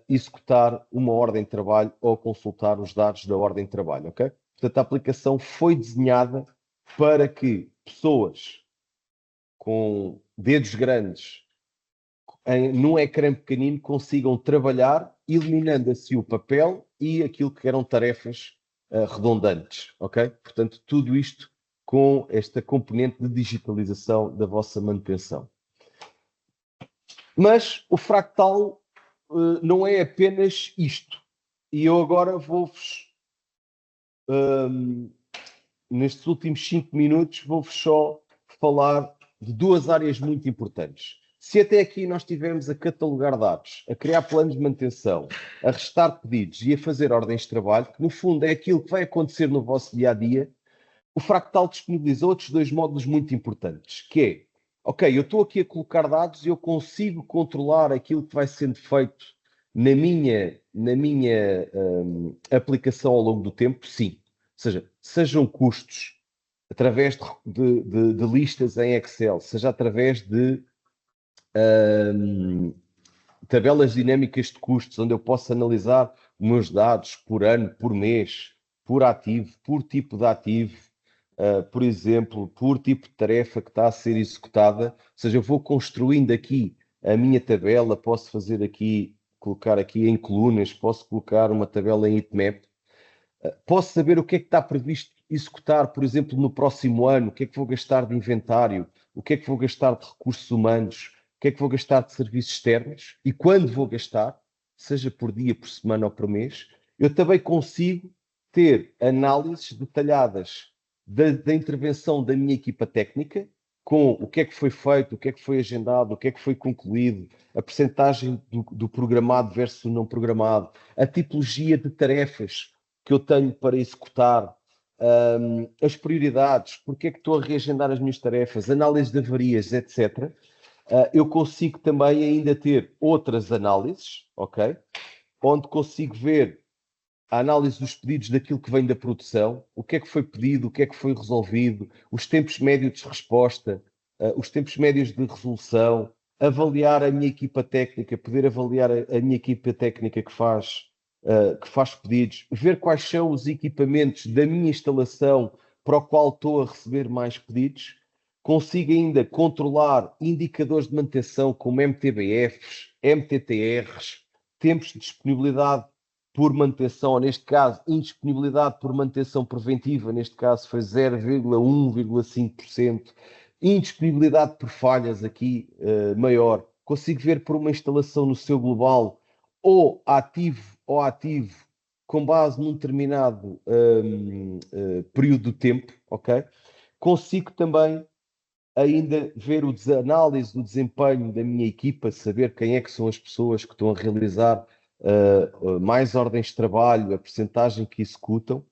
executar uma ordem de trabalho ou consultar os dados da ordem de trabalho, ok? Portanto, a aplicação foi desenhada para que pessoas com dedos grandes num ecrã pequenino consigam trabalhar, eliminando assim o papel e aquilo que eram tarefas redundantes, ok? Portanto, tudo isto com esta componente de digitalização da vossa manutenção. Mas o Fractal não é apenas isto. E eu agora vou-vos, nestes últimos 5 minutos, vou-vos só falar de duas áreas muito importantes. Se até aqui nós tivemos a catalogar dados, a criar planos de manutenção, a restar pedidos e a fazer ordens de trabalho, que no fundo é aquilo que vai acontecer no vosso dia-a-dia, o Fractal disponibiliza outros dois módulos muito importantes, que é, ok, eu estou aqui a colocar dados e eu consigo controlar aquilo que vai sendo feito na minha aplicação ao longo do tempo? Sim. Ou seja, sejam custos através de listas em Excel, seja através de tabelas dinâmicas de custos, onde eu posso analisar os meus dados por ano, por mês, por ativo, por tipo de ativo, por exemplo, por tipo de tarefa que está a ser executada. Ou seja, eu vou construindo aqui a minha tabela, posso fazer aqui, colocar aqui em colunas, posso colocar uma tabela em heatmap, posso saber o que é que está previsto executar, por exemplo, no próximo ano, o que é que vou gastar de inventário, o que é que vou gastar de recursos humanos, o que é que vou gastar de serviços externos e quando vou gastar, seja por dia, por semana ou por mês. Eu também consigo ter análises detalhadas da intervenção da minha equipa técnica, com o que é que foi feito, o que é que foi agendado, o que é que foi concluído, a percentagem do programado versus o não programado, a tipologia de tarefas que eu tenho para executar, as prioridades, porque é que estou a reagendar as minhas tarefas, análise de avarias, etc. Eu consigo também ainda ter outras análises, ok? Onde consigo ver a análise dos pedidos daquilo que vem da produção, o que é que foi pedido, o que é que foi resolvido, os tempos médios de resposta, os tempos médios de resolução, avaliar a minha equipa técnica, poder avaliar a minha equipa técnica que faz pedidos, ver quais são os equipamentos da minha instalação para o qual estou a receber mais pedidos, consigo ainda controlar indicadores de manutenção como MTBFs, MTTRs, tempos de disponibilidade por manutenção, ou neste caso, indisponibilidade por manutenção preventiva, neste caso foi 0,1,5%, indisponibilidade por falhas aqui maior. Consigo ver por uma instalação no seu global ou ativo com base num determinado período de tempo, ok? Consigo também ainda ver a análise do desempenho da minha equipa, saber quem é que são as pessoas que estão a realizar mais ordens de trabalho, a percentagem que executam.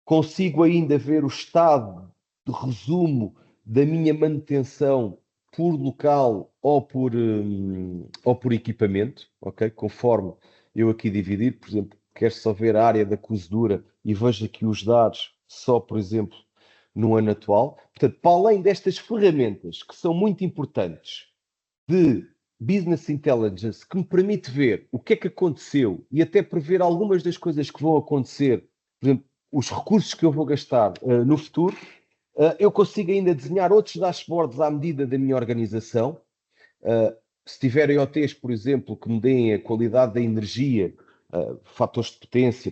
Consigo ainda ver o estado de resumo da minha manutenção por local ou por equipamento, ok? Conforme eu aqui dividir, por exemplo, quero só ver a área da cozedura e vejo aqui os dados só, por exemplo, no ano atual. Portanto, para além destas ferramentas que são muito importantes de Business Intelligence, que me permite ver o que é que aconteceu e até prever algumas das coisas que vão acontecer, por exemplo, os recursos que eu vou gastar no futuro, eu consigo ainda desenhar outros dashboards à medida da minha organização. Se tiverem OTs, por exemplo, que me deem a qualidade da energia, fatores de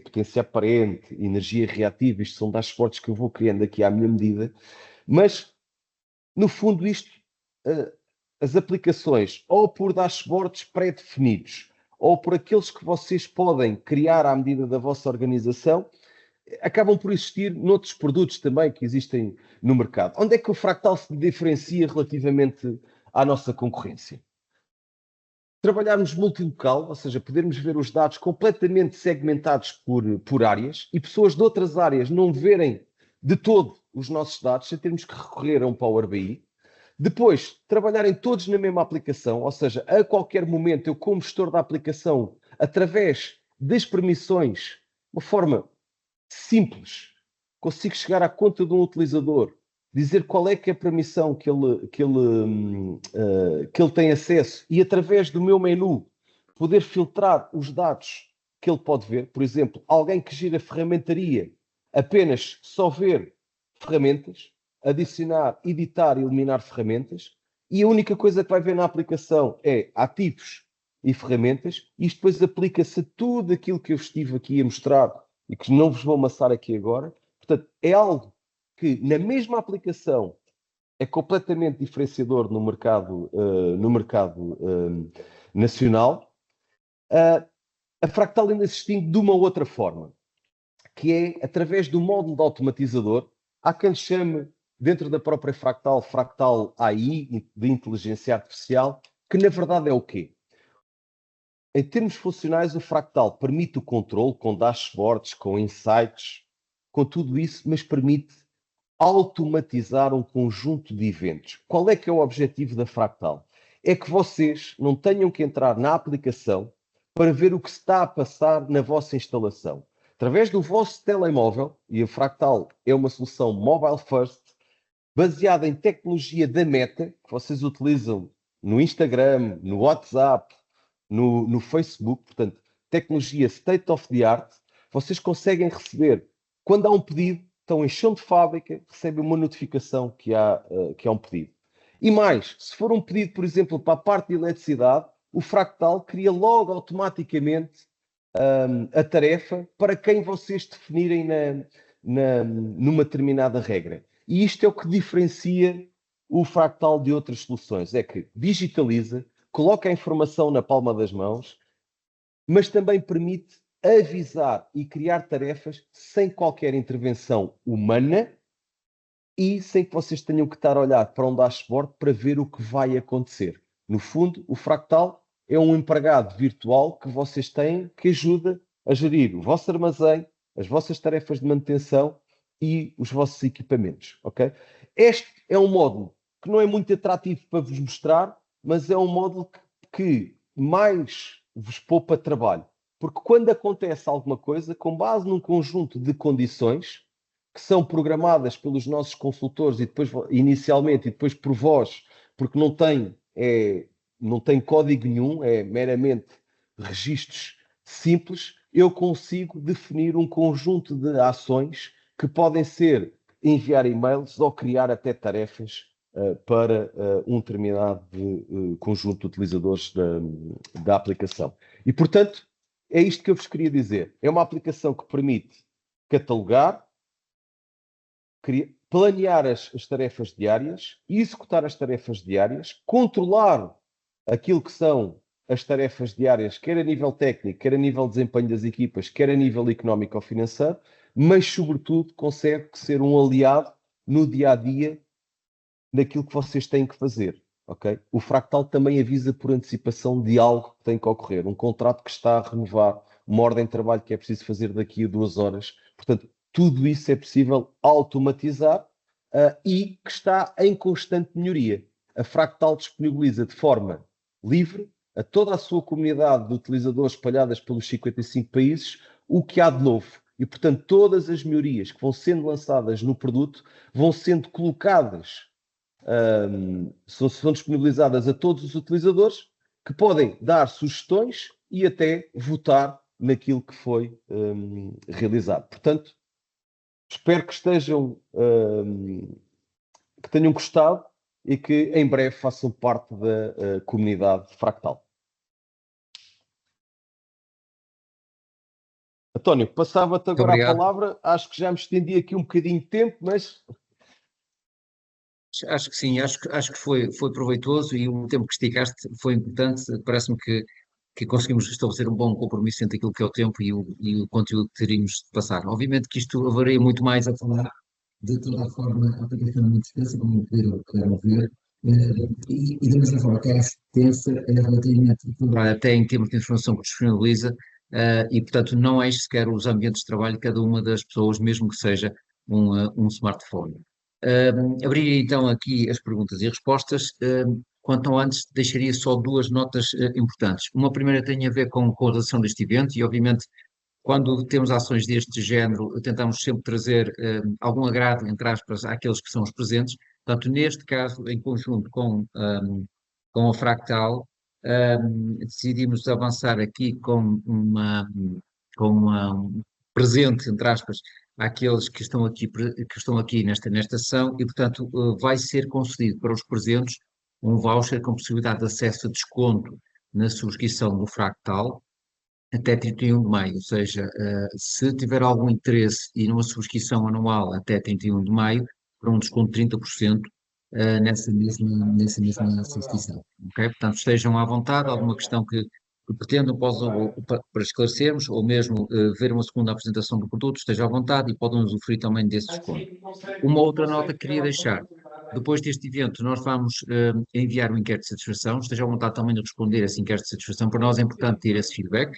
potência aparente, energia reativa, isto são dashboards que eu vou criando aqui à minha medida, mas, no fundo, isto, as aplicações, ou por dashboards pré-definidos, ou por aqueles que vocês podem criar à medida da vossa organização, acabam por existir noutros produtos também que existem no mercado. Onde é que o Fractal se diferencia relativamente à nossa concorrência? Trabalharmos multilocal, ou seja, podermos ver os dados completamente segmentados por áreas e pessoas de outras áreas não verem de todo os nossos dados sem termos que recorrer a um Power BI. Depois, trabalharem todos na mesma aplicação, ou seja, a qualquer momento eu, como gestor da aplicação, através das permissões, uma forma simples, consigo chegar à conta de um utilizador, dizer qual é que é a permissão que ele tem acesso e através do meu menu poder filtrar os dados que ele pode ver. Por exemplo, alguém que gira ferramentaria apenas só ver ferramentas, adicionar, editar e eliminar ferramentas, e a única coisa que vai ver na aplicação é ativos e ferramentas. Isto depois aplica-se a tudo aquilo que eu estive aqui a mostrar e que não vos vou amassar aqui agora. Portanto, é algo que na mesma aplicação é completamente diferenciador no mercado nacional. A Fractal ainda se distingue de uma outra forma, que é através do módulo de automatizador. Há quem lhe chame, dentro da própria Fractal, Fractal AI, de inteligência artificial, que na verdade é o quê? Em termos funcionais, o Fractal permite o controle com dashboards, com insights, com tudo isso, mas permite automatizar um conjunto de eventos. Qual é que é o objetivo da Fractal? É que vocês não tenham que entrar na aplicação para ver o que se está a passar na vossa instalação. Através do vosso telemóvel, e a Fractal é uma solução mobile first, baseada em tecnologia da Meta, que vocês utilizam no Instagram, no WhatsApp, no Facebook, portanto, tecnologia state of the art, vocês conseguem receber, quando há um pedido, estão em chão de fábrica, recebem uma notificação que há um pedido. E mais, se for um pedido, por exemplo, para a parte de eletricidade, o Fractal cria logo automaticamente a tarefa para quem vocês definirem numa determinada regra. E isto é o que diferencia o Fractal de outras soluções, é que digitaliza, coloca a informação na palma das mãos, mas também permite avisar e criar tarefas sem qualquer intervenção humana e sem que vocês tenham que estar a olhar para um dashboard para ver o que vai acontecer. No fundo, o Fractal é um empregado virtual que vocês têm que ajuda a gerir o vosso armazém, as vossas tarefas de manutenção e os vossos equipamentos, ok? Este é um módulo que não é muito atrativo para vos mostrar, mas é um módulo que mais vos poupa trabalho. Porque quando acontece alguma coisa, com base num conjunto de condições que são programadas pelos nossos consultores e depois, inicialmente, e depois por vós, porque não tem código nenhum, é meramente registros simples, eu consigo definir um conjunto de ações que podem ser enviar e-mails ou criar até tarefas para um determinado conjunto de utilizadores da aplicação. E, portanto, é isto que eu vos queria dizer. É uma aplicação que permite catalogar, planear as tarefas diárias, executar as tarefas diárias, controlar aquilo que são as tarefas diárias, quer a nível técnico, quer a nível de desempenho das equipas, quer a nível económico ou financeiro, mas, sobretudo, consegue ser um aliado no dia-a-dia daquilo que vocês têm que fazer. Okay? O Fractal também avisa por antecipação de algo que tem que ocorrer, um contrato que está a renovar, uma ordem de trabalho que é preciso fazer daqui a 2 horas. Portanto, tudo isso é possível automatizar e que está em constante melhoria. A Fractal disponibiliza de forma livre a toda a sua comunidade de utilizadores espalhadas pelos 55 países o que há de novo. E, portanto, todas as melhorias que vão sendo lançadas no produto vão sendo colocadas, são disponibilizadas a todos os utilizadores que podem dar sugestões e até votar naquilo que foi realizado. Portanto, espero que que tenham gostado e que em breve façam parte da comunidade Fractal. António, passava-te agora a palavra. Acho que já me estendi aqui um bocadinho de tempo, mas... Acho que sim, acho que foi proveitoso e o tempo que esticaste foi importante. Parece-me que conseguimos estabelecer um bom compromisso entre aquilo que é o tempo e o conteúdo que teríamos de passar. Obviamente que isto varia muito mais a falar de toda a forma, a aplicação é muito extensa, como puderam ver, e da mesma forma que é extensa, relativamente até em termos de informação que disponibiliza, e portanto não é sequer os ambientes de trabalho de cada uma das pessoas, mesmo que seja um smartphone. Abriria então aqui as perguntas e respostas. Quanto antes, deixaria só 2 notas importantes. Uma primeira tem a ver com a relação deste evento e, obviamente, quando temos ações deste género, tentamos sempre trazer algum agrado, entre aspas, àqueles que são os presentes. Portanto, neste caso, em conjunto com a Fractal, decidimos avançar aqui com um presente, entre aspas, àqueles que estão aqui nesta sessão e, portanto, vai ser concedido para os presentes um voucher com possibilidade de acesso a desconto na subscrição do Fractal até 31 de maio, ou seja, se tiver algum interesse e numa subscrição anual até 31 de maio, para um desconto de 30% nessa mesma subscrição, ok? Portanto, estejam à vontade, alguma questão que pretendam para esclarecermos, ou mesmo ver uma segunda apresentação do produto, estejam à vontade e podem usufruir também desse desconto. Uma outra nota que queria deixar, depois deste evento, nós vamos enviar um inquérito de satisfação, estejam à vontade também de responder a esse inquérito de satisfação, para nós é importante ter esse feedback,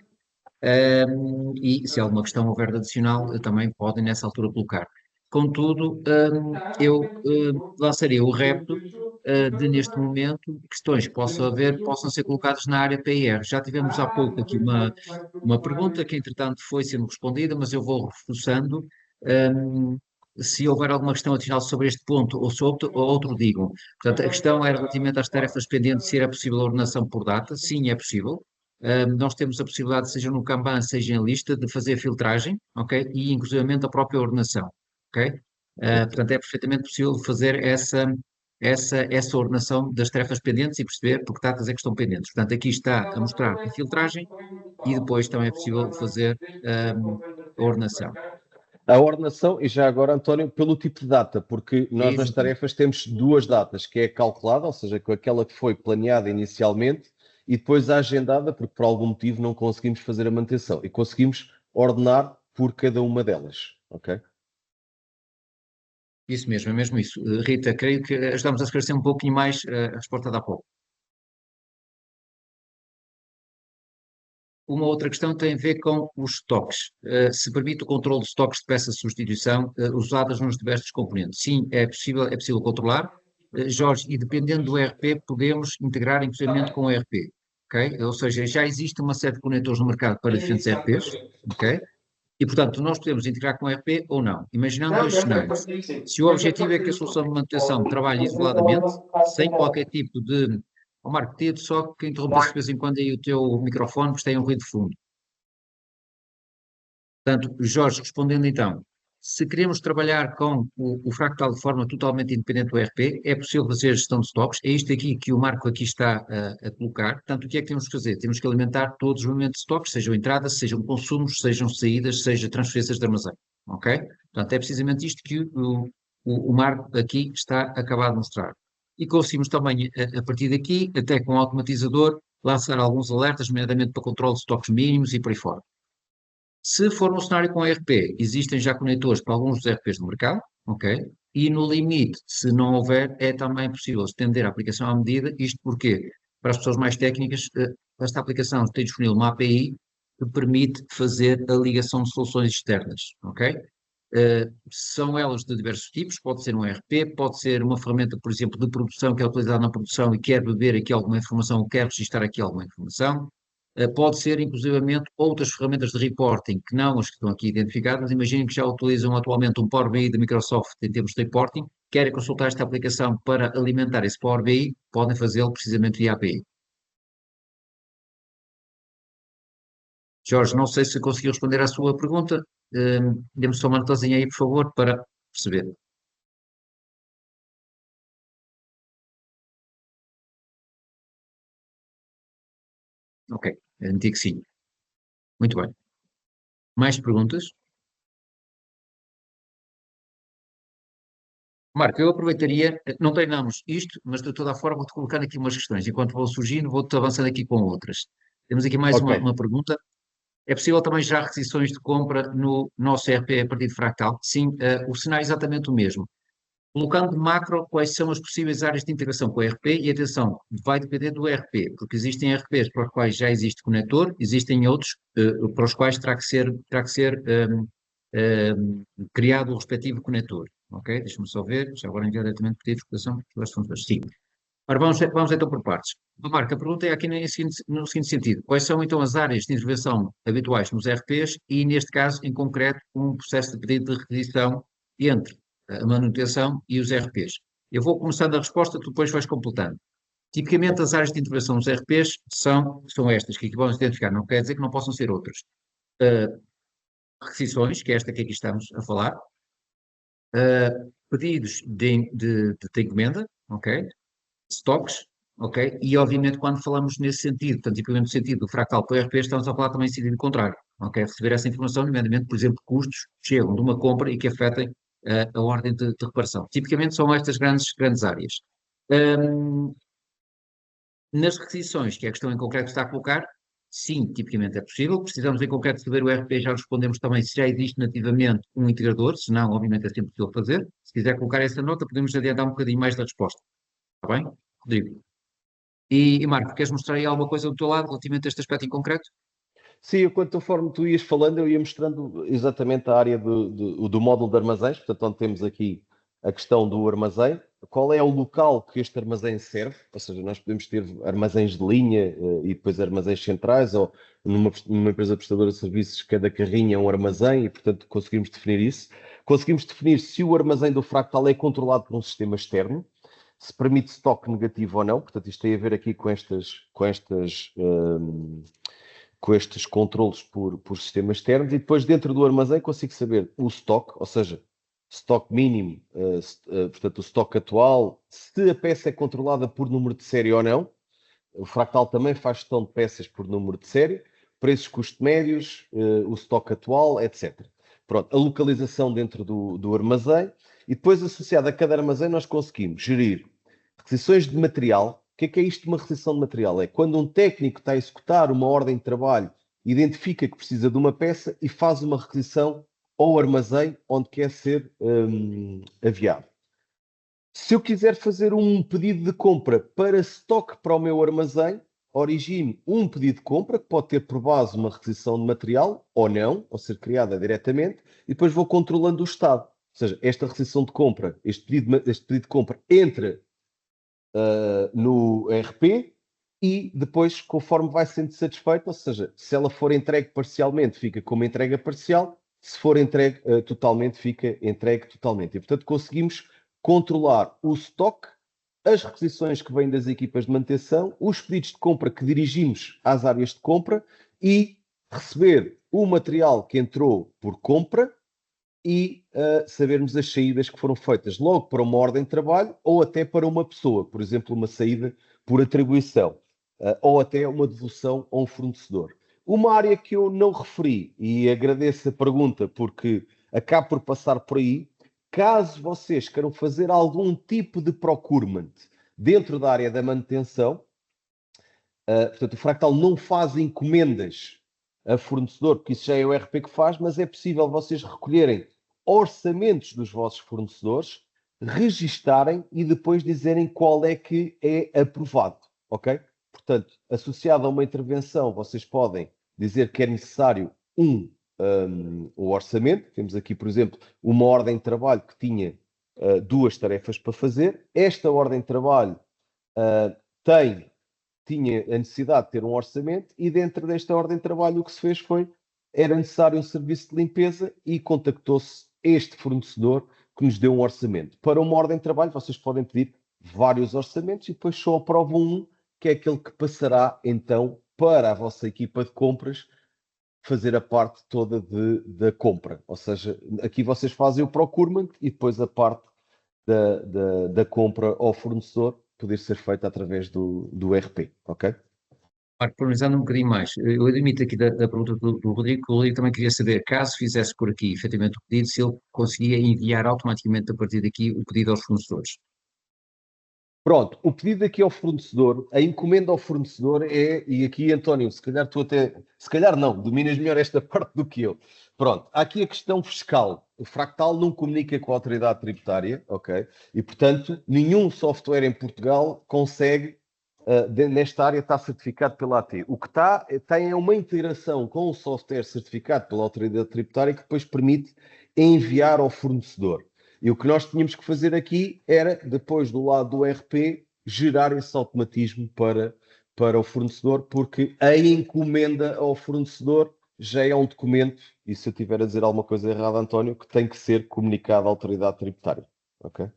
e se alguma questão houver de adicional, também podem nessa altura colocar. Contudo, eu lançaria o repto de, neste momento, questões que possam haver, possam ser colocadas na área PIR. Já tivemos há pouco aqui uma pergunta que, entretanto, foi sendo respondida, mas eu vou reforçando. Se houver alguma questão adicional sobre este ponto ou sobre outro, digam. Portanto, a questão é relativamente às tarefas pendentes, se era possível a ordenação por data. Sim, é possível. Nós temos a possibilidade, seja no Kanban, seja em lista, de fazer filtragem, ok? E inclusivamente a própria ordenação, ok? Portanto, é perfeitamente possível fazer essa ordenação das tarefas pendentes e perceber por que datas é que estão pendentes. Portanto, aqui está a mostrar a filtragem e depois também é possível fazer a ordenação. A ordenação, e já agora, António, pelo tipo de data, porque nós nas Exatamente. tarefas temos duas datas, que é a calculada, ou seja, com aquela que foi planeada inicialmente, e depois a agendada, porque por algum motivo não conseguimos fazer a manutenção, e conseguimos ordenar por cada uma delas, ok? Isso mesmo, é mesmo isso. Rita, creio que ajudamos a esclarecer um pouquinho mais a resposta de há pouco. Uma outra questão tem a ver com os estoques. Se permite o controle de estoques de peças de substituição usadas nos diversos componentes. Sim, é possível controlar. Jorge, e dependendo do ERP, podemos integrar inclusivamente com o ERP. Ok? Ou seja, já existe uma série de conectores no mercado para diferentes ERPs. Ok? E, portanto, nós podemos integrar com o ERP ou não. Imaginando dois cenários. Se o objetivo é que a solução de manutenção trabalhe isoladamente, sem qualquer tipo de. Ó Marco, pedi só que interrompesse de vez em quando aí o teu microfone, porque tem um ruído de fundo. Portanto, Jorge, respondendo então, se queremos trabalhar com o Fractal de forma totalmente independente do ERP, é possível fazer gestão de stocks, é isto aqui que o Marco aqui está a colocar. Portanto, o que é que temos que fazer? Temos que alimentar todos os movimentos de stocks, sejam entradas, sejam consumos, sejam saídas, sejam transferências de armazém, ok? Portanto, é precisamente isto que o Marco aqui está a acabar de mostrar. E conseguimos também, a partir daqui, até com o automatizador, lançar alguns alertas, nomeadamente para controle de stocks mínimos e por aí fora. Se for um cenário com ERP, existem já conectores para alguns dos ERPs do mercado, ok? E no limite, se não houver, é também possível estender a aplicação à medida. Isto porque, para as pessoas mais técnicas, esta aplicação tem disponível uma API que permite fazer a ligação de soluções externas, ok? São elas de diversos tipos, pode ser um ERP, pode ser uma ferramenta, por exemplo, de produção que é utilizada na produção e quer beber aqui alguma informação, ou quer registrar aqui alguma informação. Pode ser, inclusivamente, outras ferramentas de reporting que não as que estão aqui identificadas. Imaginem que já utilizam atualmente um Power BI da Microsoft em termos de reporting, querem consultar esta aplicação para alimentar esse Power BI, podem fazê-lo precisamente via API. Jorge, não sei se consegui responder à sua pergunta. Dê-me só uma notazinha aí, por favor, para perceber. Ok, admiti que sim. Muito bem. Mais perguntas? Marco, eu aproveitaria, não treinamos isto, mas de toda a forma vou-te colocando aqui umas questões. Enquanto vou surgindo, vou-te avançando aqui com outras. Temos aqui mais Ok. uma pergunta. É possível também gerar requisições de compra no nosso ERP a partir de Fractal? Sim, o cenário é exatamente o mesmo. Colocando de macro, quais são as possíveis áreas de integração com o ERP? E atenção, vai depender do ERP, porque existem ERPs para os quais já existe conector, existem outros para os quais terá que ser criado o respectivo conector. Ok? Deixa-me só ver, já agora enviar diretamente pedido de cotação, sim. Ora, vamos então por partes. Marco, a pergunta é aqui no seguinte sentido: quais são então as áreas de intervenção habituais nos RPs e, neste caso, em concreto, um processo de pedido de requisição entre a manutenção e os RPs? Eu vou começando a resposta, tu depois vais completando. Tipicamente, as áreas de intervenção dos RPs são estas, que aqui vamos identificar, não quer dizer que não possam ser outras. Uh, Requisições, que é esta que aqui estamos a falar, pedidos de encomenda, ok? Stocks, ok? E, obviamente, quando falamos nesse sentido, portanto, tipicamente no sentido do fractal para o ERP, estamos a falar também em sentido contrário, ok? Receber essa informação, nomeadamente, por exemplo, custos que chegam de uma compra e que afetem a ordem de reparação. Tipicamente são estas grandes áreas. Um, Nas requisições, que é a questão em concreto que está a colocar, sim, tipicamente é possível. Precisamos em concreto saber o ERP, já respondemos também se já existe nativamente um integrador, se não, obviamente é sempre possível fazer. Se quiser colocar essa nota, podemos adiantar um bocadinho mais da resposta. Está bem? Rodrigo. E Marco, queres mostrar aí alguma coisa do teu lado relativamente a este aspecto em concreto? Sim, conforme tu ias falando, eu ia mostrando exatamente a área do módulo de armazéns, portanto, onde temos aqui a questão do armazém, qual é o local que este armazém serve, ou seja, nós podemos ter armazéns de linha e depois armazéns centrais, ou numa empresa prestadora de serviços, cada carrinho é um armazém e, portanto, conseguimos definir isso. Conseguimos definir se o armazém do Fractal é controlado por um sistema externo, se permite estoque negativo ou não, portanto, isto tem a ver aqui com estes controlos por sistemas externos e depois dentro do armazém consigo saber o stock, ou seja, stock mínimo, portanto o stock atual, se a peça é controlada por número de série ou não. O Fractal também faz gestão de peças por número de série, preços custo médios, o stock atual, etc. Pronto, a localização dentro do armazém e depois associado a cada armazém nós conseguimos gerir requisições de material. O que é isto de uma requisição de material? É quando um técnico está a executar uma ordem de trabalho, identifica que precisa de uma peça e faz uma requisição ao armazém onde quer ser aviado. Se eu quiser fazer um pedido de compra para estoque para o meu armazém, origine um pedido de compra que pode ter por base uma requisição de material ou não, ou ser criada diretamente, e depois vou controlando o estado. Ou seja, esta requisição de compra, este pedido de compra entra no RP e depois, conforme vai sendo satisfeito, ou seja, se ela for entregue parcialmente, fica como entrega parcial, se for entregue totalmente, fica entregue totalmente. E, portanto, conseguimos controlar o stock, as requisições que vêm das equipas de manutenção, os pedidos de compra que dirigimos às áreas de compra e receber o material que entrou por compra e sabermos as saídas que foram feitas logo para uma ordem de trabalho ou até para uma pessoa, por exemplo, uma saída por atribuição ou até uma devolução a um fornecedor. Uma área que eu não referi, e agradeço a pergunta porque acabo por passar por aí, caso vocês queiram fazer algum tipo de procurement dentro da área da manutenção, portanto, o Fractal não faz encomendas a fornecedor, porque isso já é o RP que faz, mas é possível vocês recolherem orçamentos dos vossos fornecedores, registarem e depois dizerem qual é que é aprovado, ok? Portanto, associado a uma intervenção, vocês podem dizer que é necessário um orçamento. Temos aqui, por exemplo, uma ordem de trabalho que tinha duas tarefas para fazer. Esta ordem de trabalho tinha a necessidade de ter um orçamento e dentro desta ordem de trabalho o que se fez era necessário um serviço de limpeza e contactou-se este fornecedor que nos deu um orçamento. Para uma ordem de trabalho vocês podem pedir vários orçamentos e depois só aprovam um, que é aquele que passará então para a vossa equipa de compras fazer a parte toda da compra. Ou seja, aqui vocês fazem o procurement e depois a parte da compra ao fornecedor poder ser feita através do RP, ok? Marco, pormenorizando um bocadinho mais, eu admito aqui da pergunta do Rodrigo, que o Rodrigo também queria saber, caso fizesse por aqui efetivamente o pedido, se ele conseguia enviar automaticamente a partir daqui o pedido aos fornecedores. Pronto, o pedido aqui ao fornecedor, a encomenda ao fornecedor e aqui, António, se calhar se calhar não, dominas melhor esta parte do que eu. Pronto, há aqui a questão fiscal. O Fractal não comunica com a autoridade tributária, ok? E, portanto, nenhum software em Portugal consegue, nesta área, estar certificado pela AT. O que tem é uma integração com o software certificado pela autoridade tributária que depois permite enviar ao fornecedor. E o que nós tínhamos que fazer aqui era, depois do lado do RP, gerar esse automatismo para o fornecedor, porque a encomenda ao fornecedor já é um documento, e se eu estiver a dizer alguma coisa errada, António, que tem que ser comunicado à autoridade tributária. Ok?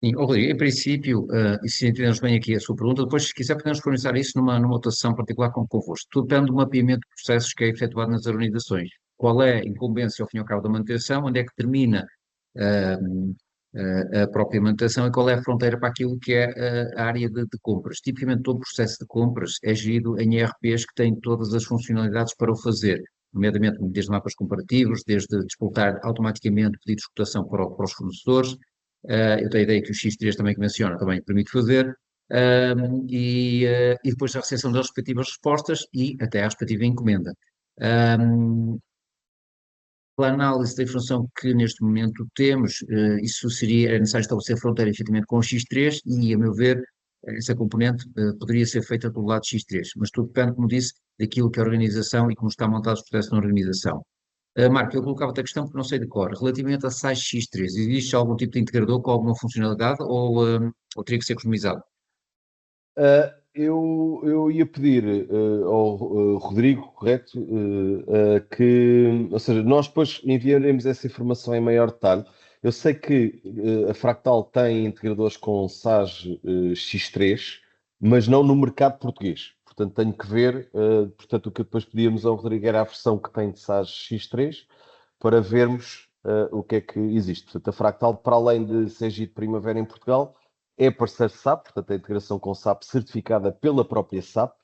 Sim, Rodrigo, em princípio, e se entendemos bem aqui a sua pergunta, depois, se quiser, podemos organizar isso numa votação particular convosco. Tudo depende do mapeamento de processos que é efetuado nas organizações. Qual é a incumbência, ao fim e ao cabo, da manutenção, onde é que termina ah, a própria manutenção e qual é a fronteira para aquilo que é a área de compras. Tipicamente, todo o processo de compras é gerido em ERPs que têm todas as funcionalidades para o fazer, nomeadamente desde mapas comparativos, desde disputar automaticamente pedidos de cotação para os fornecedores. Eu tenho a ideia que o X3 também que menciona também permite fazer, e depois a recepção das respectivas respostas e até a respectiva encomenda. Pela análise da informação que neste momento temos, isso seria, era necessário estabelecer fronteira efetivamente com o X3 e, a meu ver, essa componente poderia ser feita pelo lado X3, mas tudo depende, como disse, daquilo que é a organização e como está montado o processo na organização. Marco, eu colocava-te a questão porque não sei de cor. Relativamente a SAIS X3, existe algum tipo de integrador com alguma funcionalidade ou teria que ser customizado? Eu ia pedir ao Rodrigo, correto, que, ou seja, nós depois enviaremos essa informação em maior detalhe. Eu sei que a Fractal tem integradores com SAS X3, mas não no mercado português. Portanto, tenho que ver. Portanto, o que depois pedíamos ao Rodrigo era a versão que tem de SAS X3 para vermos o que é que existe. Portanto, a Fractal, para além de Sergipe Primavera em Portugal, é parceiro SAP, portanto, a integração com SAP certificada pela própria SAP,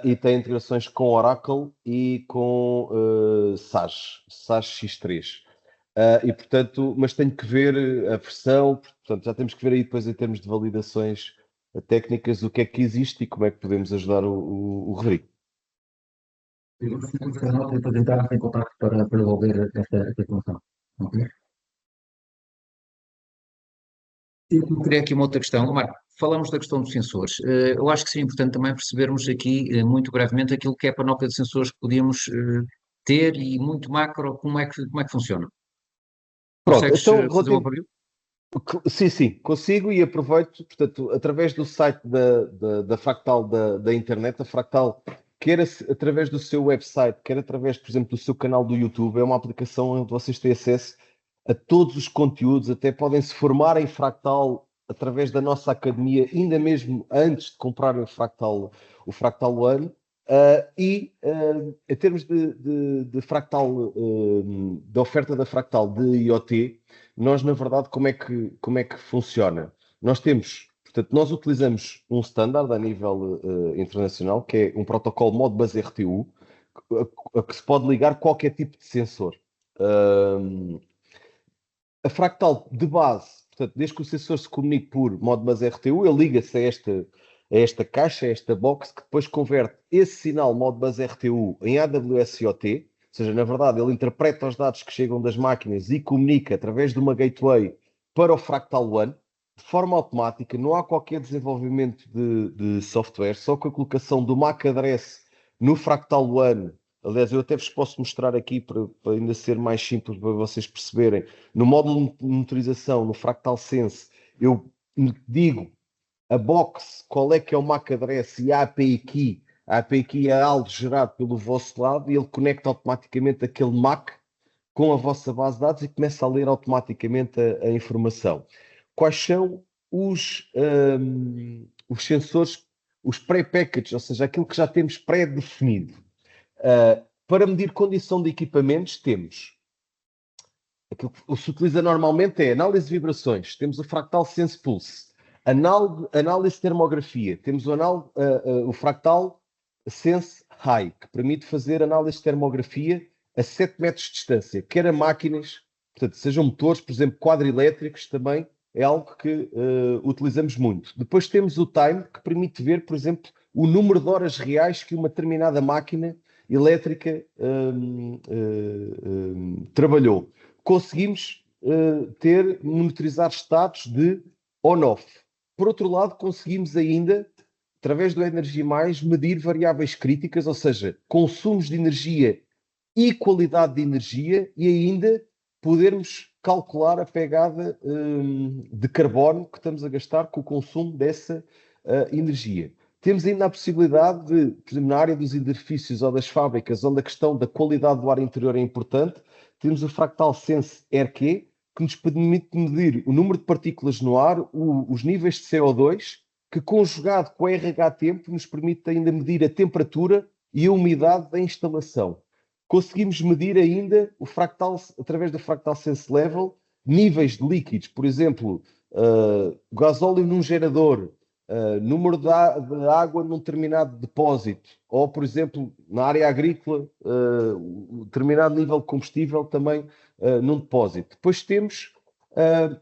e tem integrações com Oracle e com SAS X3. E, portanto, mas tenho que ver a versão, portanto, já temos que ver aí depois em termos de validações técnicas o que é que existe e como é que podemos ajudar o Rodrigo. Eu vou fazer nota e depois entrar em contato para devolver esta informação. Ok? Eu queria aqui uma outra questão. Marco, falamos da questão dos sensores. Eu acho que seria importante também percebermos aqui, muito brevemente, aquilo que é a panóplia de sensores que podíamos ter e muito macro, como é que funciona. Pronto, Consegues então, fazer uma relativo. overview? Sim, sim, consigo e aproveito, portanto, através do site da Fractal da internet, a Fractal, quer através do seu website, quer através, por exemplo, do seu canal do YouTube, é uma aplicação onde vocês têm acesso a todos os conteúdos, até podem se formar em Fractal através da nossa academia, ainda mesmo antes de comprarem o Fractal One. Em termos de Fractal, da oferta da Fractal de IoT, nós, na verdade, como é que funciona? Nós temos, portanto, nós utilizamos um standard a nível internacional, que é um protocolo Modbus RTU, a que se pode ligar qualquer tipo de sensor. A Fractal de base, portanto, desde que o sensor se comunique por Modbus RTU, ele liga-se a esta caixa, a esta box, que depois converte esse sinal Modbus RTU em AWS IoT, ou seja, na verdade, ele interpreta os dados que chegam das máquinas e comunica através de uma gateway para o Fractal One, de forma automática, não há qualquer desenvolvimento de software, só com a colocação do MAC address no Fractal One. Aliás, eu até vos posso mostrar aqui para ainda ser mais simples para vocês perceberem. No módulo de monitorização, no Fractal Sense, eu digo a box, qual é que é o MAC address e a API key. A API key é algo gerado pelo vosso lado e ele conecta automaticamente aquele MAC com a vossa base de dados e começa a ler automaticamente a informação. Quais são os sensores, os pré-packages, ou seja, aquilo que já temos pré-definido? Para medir condição de equipamentos, temos aquilo que se utiliza normalmente é análise de vibrações, temos o Fractal Sense Pulse, análise de termografia, temos o Fractal Sense High, que permite fazer análise de termografia a 7 metros de distância, quer a máquinas, portanto, sejam motores, por exemplo, quadrielétricos também, é algo que utilizamos muito. Depois temos o Time, que permite ver, por exemplo, o número de horas reais que uma determinada máquina elétrica trabalhou. Conseguimos monitorizar estados de on-off. Por outro lado, conseguimos ainda, através do Energy Mais, medir variáveis críticas, ou seja, consumos de energia e qualidade de energia, e ainda podermos calcular a pegada de carbono que estamos a gastar com o consumo dessa energia. Temos ainda a possibilidade de, por exemplo, na área dos edifícios ou das fábricas, onde a questão da qualidade do ar interior é importante, temos o Fractal Sense RQ, que nos permite medir o número de partículas no ar, os níveis de CO2, que conjugado com o RH tempo nos permite ainda medir a temperatura e a umidade da instalação. Conseguimos medir ainda o fractal, através da Fractal Sense Level, níveis de líquidos, por exemplo, gasóleo num gerador, número de água num determinado depósito, ou, por exemplo, na área agrícola, determinado nível de combustível também num depósito. Depois temos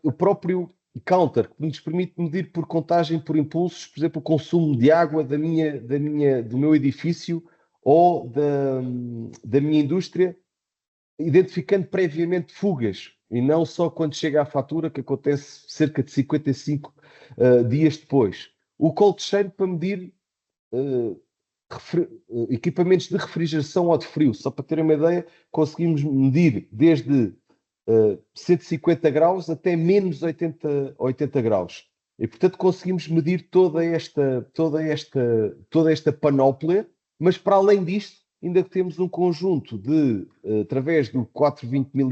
o próprio counter, que nos permite medir por contagem por impulsos, por exemplo, o consumo de água do meu edifício ou da minha indústria, identificando previamente fugas, e não só quando chega à fatura, que acontece cerca de 55 dias depois. O cold chain para medir equipamentos de refrigeração ou de frio. Só para terem uma ideia, conseguimos medir desde 150 graus até menos 80 graus. E, portanto, conseguimos medir toda esta panóplia, mas para além disto, ainda temos um conjunto de, através do 420 mA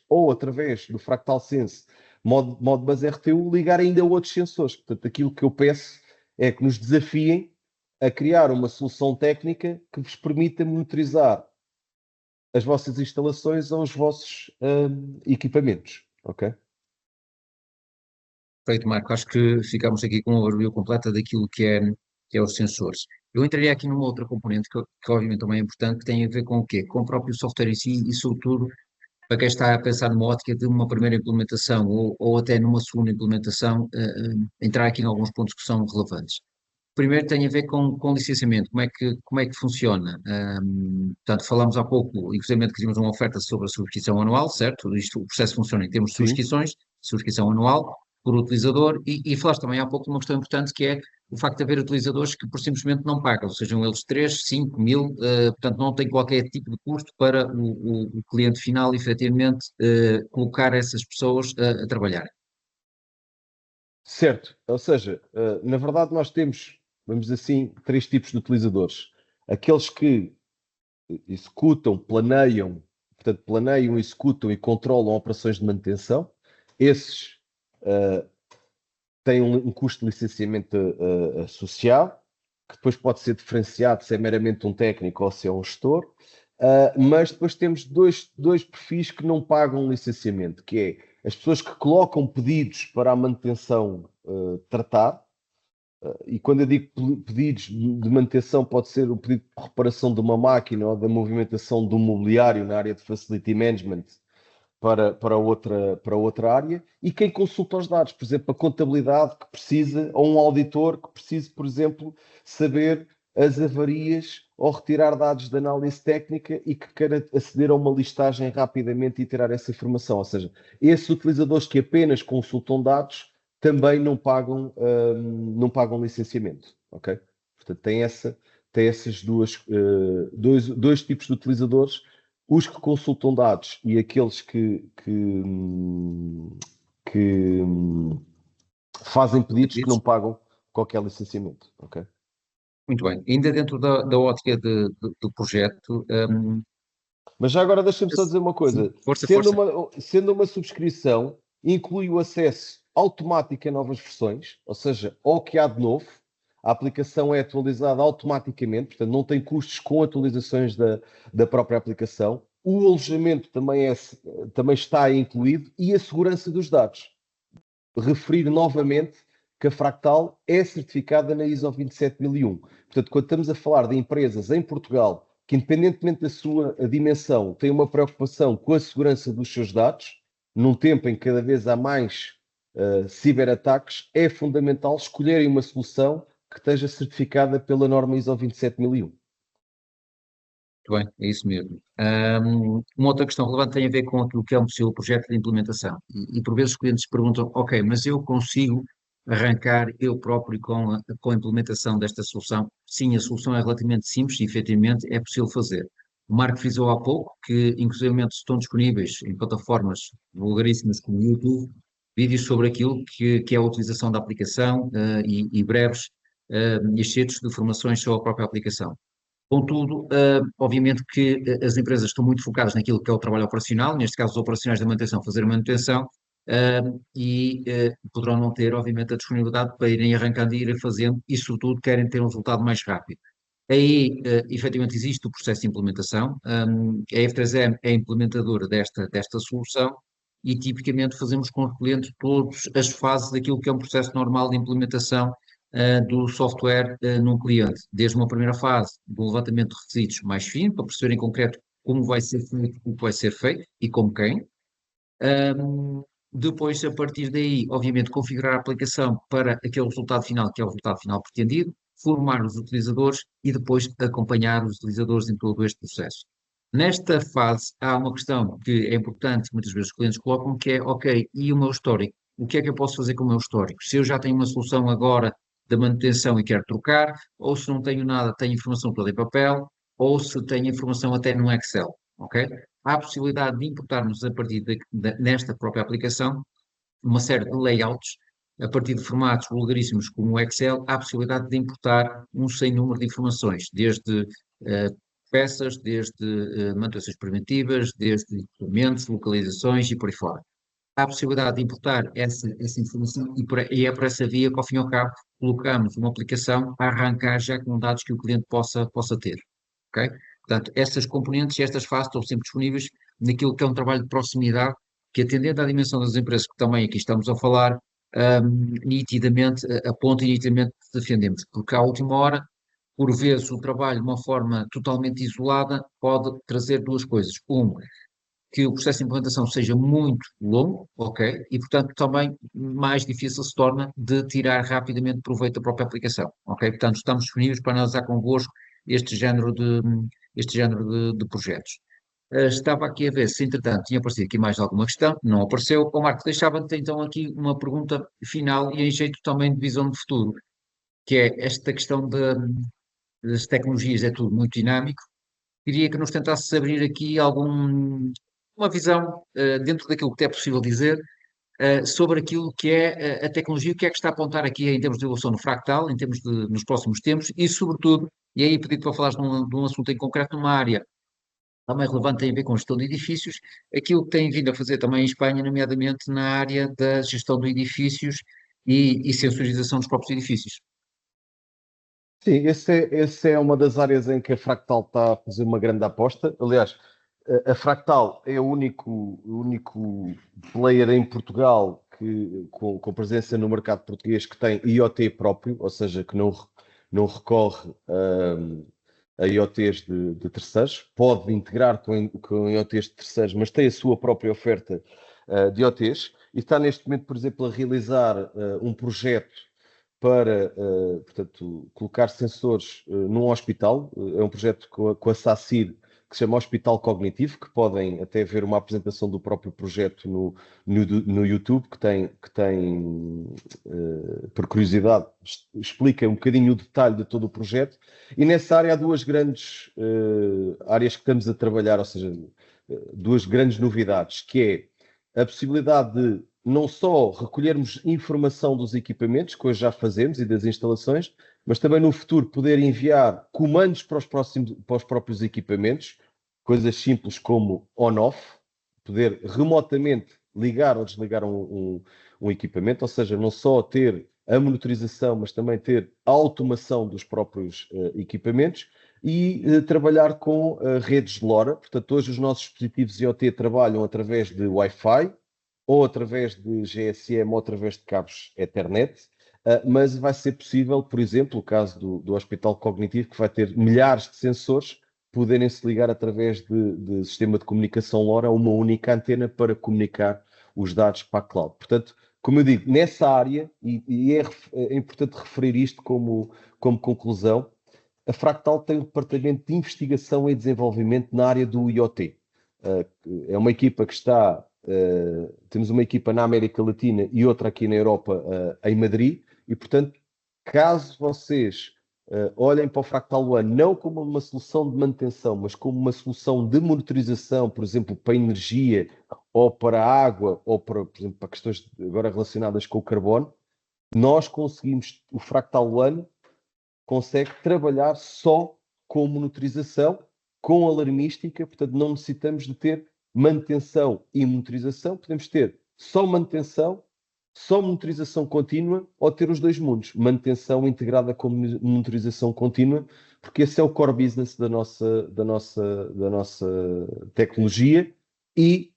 ou através do Fractal Sense, Modbus RTU, ligar ainda outros sensores. Portanto, aquilo que eu peço é que nos desafiem a criar uma solução técnica que vos permita monitorizar as vossas instalações ou os vossos equipamentos, ok? Perfeito, Marco. Acho que ficamos aqui com uma overview completa daquilo que é os sensores. Eu entraria aqui numa outra componente que obviamente também é importante, que tem a ver com o quê? Com o próprio software em si e, sobretudo, para quem está a pensar numa ótica de uma primeira implementação ou até numa segunda implementação, entrar aqui em alguns pontos que são relevantes. Primeiro tem a ver com licenciamento, como é que funciona? Portanto, falámos há pouco, inclusive que tínhamos uma oferta sobre a subscrição anual, certo? Isto, o processo funciona em termos de Sim. subscrições, subscrição anual por utilizador, e falaste também há pouco de uma questão importante que é o facto de haver utilizadores que por simplesmente não pagam, sejam eles 3, 5 mil, portanto não tem qualquer tipo de custo para o cliente final efetivamente colocar essas pessoas a trabalhar. Certo. Ou seja, na verdade nós temos, vamos dizer assim, três tipos de utilizadores. Aqueles que executam, planeiam, executam e controlam operações de manutenção. Esses têm um custo de licenciamento associado, que depois pode ser diferenciado se é meramente um técnico ou se é um gestor. Mas depois temos dois perfis que não pagam licenciamento, que é as pessoas que colocam pedidos para a manutenção tratar. E quando eu digo pedidos de manutenção, pode ser o pedido de reparação de uma máquina ou da movimentação do mobiliário na área de Facility Management para outra área, e quem consulta os dados, por exemplo, a contabilidade que precisa, ou um auditor que precise, por exemplo, saber as avarias ou retirar dados de análise técnica e que queira aceder a uma listagem rapidamente e tirar essa informação. Ou seja, esses utilizadores que apenas consultam dados também não pagam licenciamento, ok? Portanto, tem esses dois tipos de utilizadores, os que consultam dados e aqueles que fazem pedidos que não pagam qualquer licenciamento, ok? Muito bem. Ainda dentro da ótica do projeto, Mas já agora deixa-me só dizer uma sim, coisa. força, Sendo força. uma subscrição, inclui o acesso automático a novas versões, ou seja, ao que há de novo. A aplicação é atualizada automaticamente, portanto não tem custos com atualizações da própria aplicação. O alojamento também está incluído e a segurança dos dados. Referir novamente que a Fractal é certificada na ISO 27001. Portanto, quando estamos a falar de empresas em Portugal que, independentemente da sua dimensão, têm uma preocupação com a segurança dos seus dados, num tempo em que cada vez há mais ciberataques, é fundamental escolherem uma solução que esteja certificada pela norma ISO 27001. Muito bem, é isso mesmo. Uma outra questão relevante tem a ver com aquilo que é um possível projeto de implementação. E por vezes os clientes perguntam, ok, mas eu consigo arrancar eu próprio com a implementação desta solução? Sim, a solução é relativamente simples e efetivamente é possível fazer. O Marco frisou há pouco que, inclusive, estão disponíveis em plataformas vulgaríssimas como o YouTube, vídeos sobre aquilo que é a utilização da aplicação e breves excertos de informações sobre a própria aplicação. Contudo, obviamente que as empresas estão muito focadas naquilo que é o trabalho operacional, neste caso os operacionais da manutenção, fazer a manutenção, poderão não ter, obviamente, a disponibilidade para irem arrancando e irem fazendo, e sobretudo querem ter um resultado mais rápido. Aí, efetivamente, existe o processo de implementação. A F3M é implementadora desta solução e, tipicamente, fazemos com os clientes todas as fases daquilo que é um processo normal de implementação do software num cliente. Desde uma primeira fase do levantamento de requisitos mais fino, para perceber em concreto como vai ser feito, o que vai ser feito e com quem. Depois, a partir daí, obviamente, configurar a aplicação para aquele resultado final, que é o resultado final pretendido, formar os utilizadores e depois acompanhar os utilizadores em todo este processo. Nesta fase, há uma questão que é importante, que muitas vezes os clientes colocam, que é, ok, e o meu histórico? O que é que eu posso fazer com o meu histórico? Se eu já tenho uma solução agora da manutenção e quero trocar, ou se não tenho nada, tenho informação toda em papel, ou se tenho informação até no Excel, ok? Há a possibilidade de importarmos a partir nesta própria aplicação uma série de layouts, a partir de formatos vulgaríssimos como o Excel, há a possibilidade de importar um sem número de informações, desde eh, peças, desde manutenções preventivas, desde equipamentos, localizações e por aí fora. Há a possibilidade de importar essa informação e é por essa via que, ao fim e ao cabo, colocamos uma aplicação a arrancar já com dados que o cliente possa ter. Ok? Portanto, essas componentes e estas fases estão sempre disponíveis naquilo que é um trabalho de proximidade que, atendendo à dimensão das empresas que também aqui estamos a falar, nitidamente, aponta e nitidamente defendemos, porque à última hora, por vezes, o trabalho de uma forma totalmente isolada pode trazer duas coisas. Que o processo de implementação seja muito longo, ok, e portanto também mais difícil se torna de tirar rapidamente proveito da própria aplicação, ok? Portanto, estamos disponíveis para analisar convosco este género de projetos. Estava aqui a ver se, entretanto, tinha aparecido aqui mais alguma questão, não apareceu. Ó Marco, deixava-te então aqui uma pergunta final e em jeito também de visão de futuro, que é esta questão das tecnologias, é tudo muito dinâmico. Queria que nos tentasses abrir aqui uma visão, dentro daquilo que é possível dizer, sobre aquilo que é a tecnologia, o que é que está a apontar aqui em termos de evolução no fractal, em termos nos próximos tempos, e sobretudo, e aí pedi para falares de um assunto em concreto, numa área também relevante, tem a ver com gestão de edifícios, aquilo que tem vindo a fazer também em Espanha, nomeadamente na área da gestão de edifícios e sensorização dos próprios edifícios. Sim, esse é uma das áreas em que a Fractal está a fazer uma grande aposta. Aliás, a Fractal é o único player em Portugal com presença no mercado português que tem IoT próprio, ou seja, que não recorre a IoTs de terceiros. Pode integrar com IoTs de terceiros, mas tem a sua própria oferta de IoTs. E está neste momento, por exemplo, a realizar um projeto para, portanto, colocar sensores num hospital. É um projeto com a SACIR, que se chama Hospital Cognitivo, que podem até ver uma apresentação do próprio projeto no YouTube, por curiosidade, explica um bocadinho o detalhe de todo o projeto. E nessa área há duas grandes áreas que estamos a trabalhar, ou seja, duas grandes novidades, que é a possibilidade de não só recolhermos informação dos equipamentos, que hoje já fazemos, e das instalações, mas também no futuro poder enviar comandos para os próprios equipamentos, coisas simples como on-off, poder remotamente ligar ou desligar um equipamento, ou seja, não só ter a monitorização, mas também ter a automação dos próprios equipamentos e trabalhar com redes de LoRa. Portanto, hoje os nossos dispositivos IoT trabalham através de Wi-Fi, ou através de GSM, ou através de cabos Ethernet, mas vai ser possível, por exemplo, o caso do Hospital Cognitivo, que vai ter milhares de sensores, poderem se ligar através de sistema de comunicação LoRa a uma única antena para comunicar os dados para a cloud. Portanto, como eu digo, nessa área, e é importante referir isto como conclusão, a Fractal tem um departamento de investigação e desenvolvimento na área do IoT. É uma equipa que está temos uma equipa na América Latina e outra aqui na Europa, em Madrid, e portanto, caso vocês olhem para o Fractal One não como uma solução de manutenção, mas como uma solução de monitorização, por exemplo, para energia, ou para água, ou para, por exemplo, para questões agora relacionadas com o carbono, nós conseguimos, o Fractal One consegue trabalhar só com monitorização, com alarmística, portanto não necessitamos de ter manutenção e monitorização, podemos ter só manutenção, só monitorização contínua ou ter os dois mundos, manutenção integrada com monitorização contínua, porque esse é o core business da nossa tecnologia e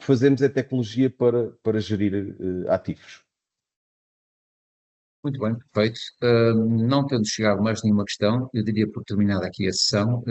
fazemos a tecnologia para gerir ativos. Muito bem, perfeito. Não tendo chegado mais nenhuma questão, eu diria por terminada aqui a sessão.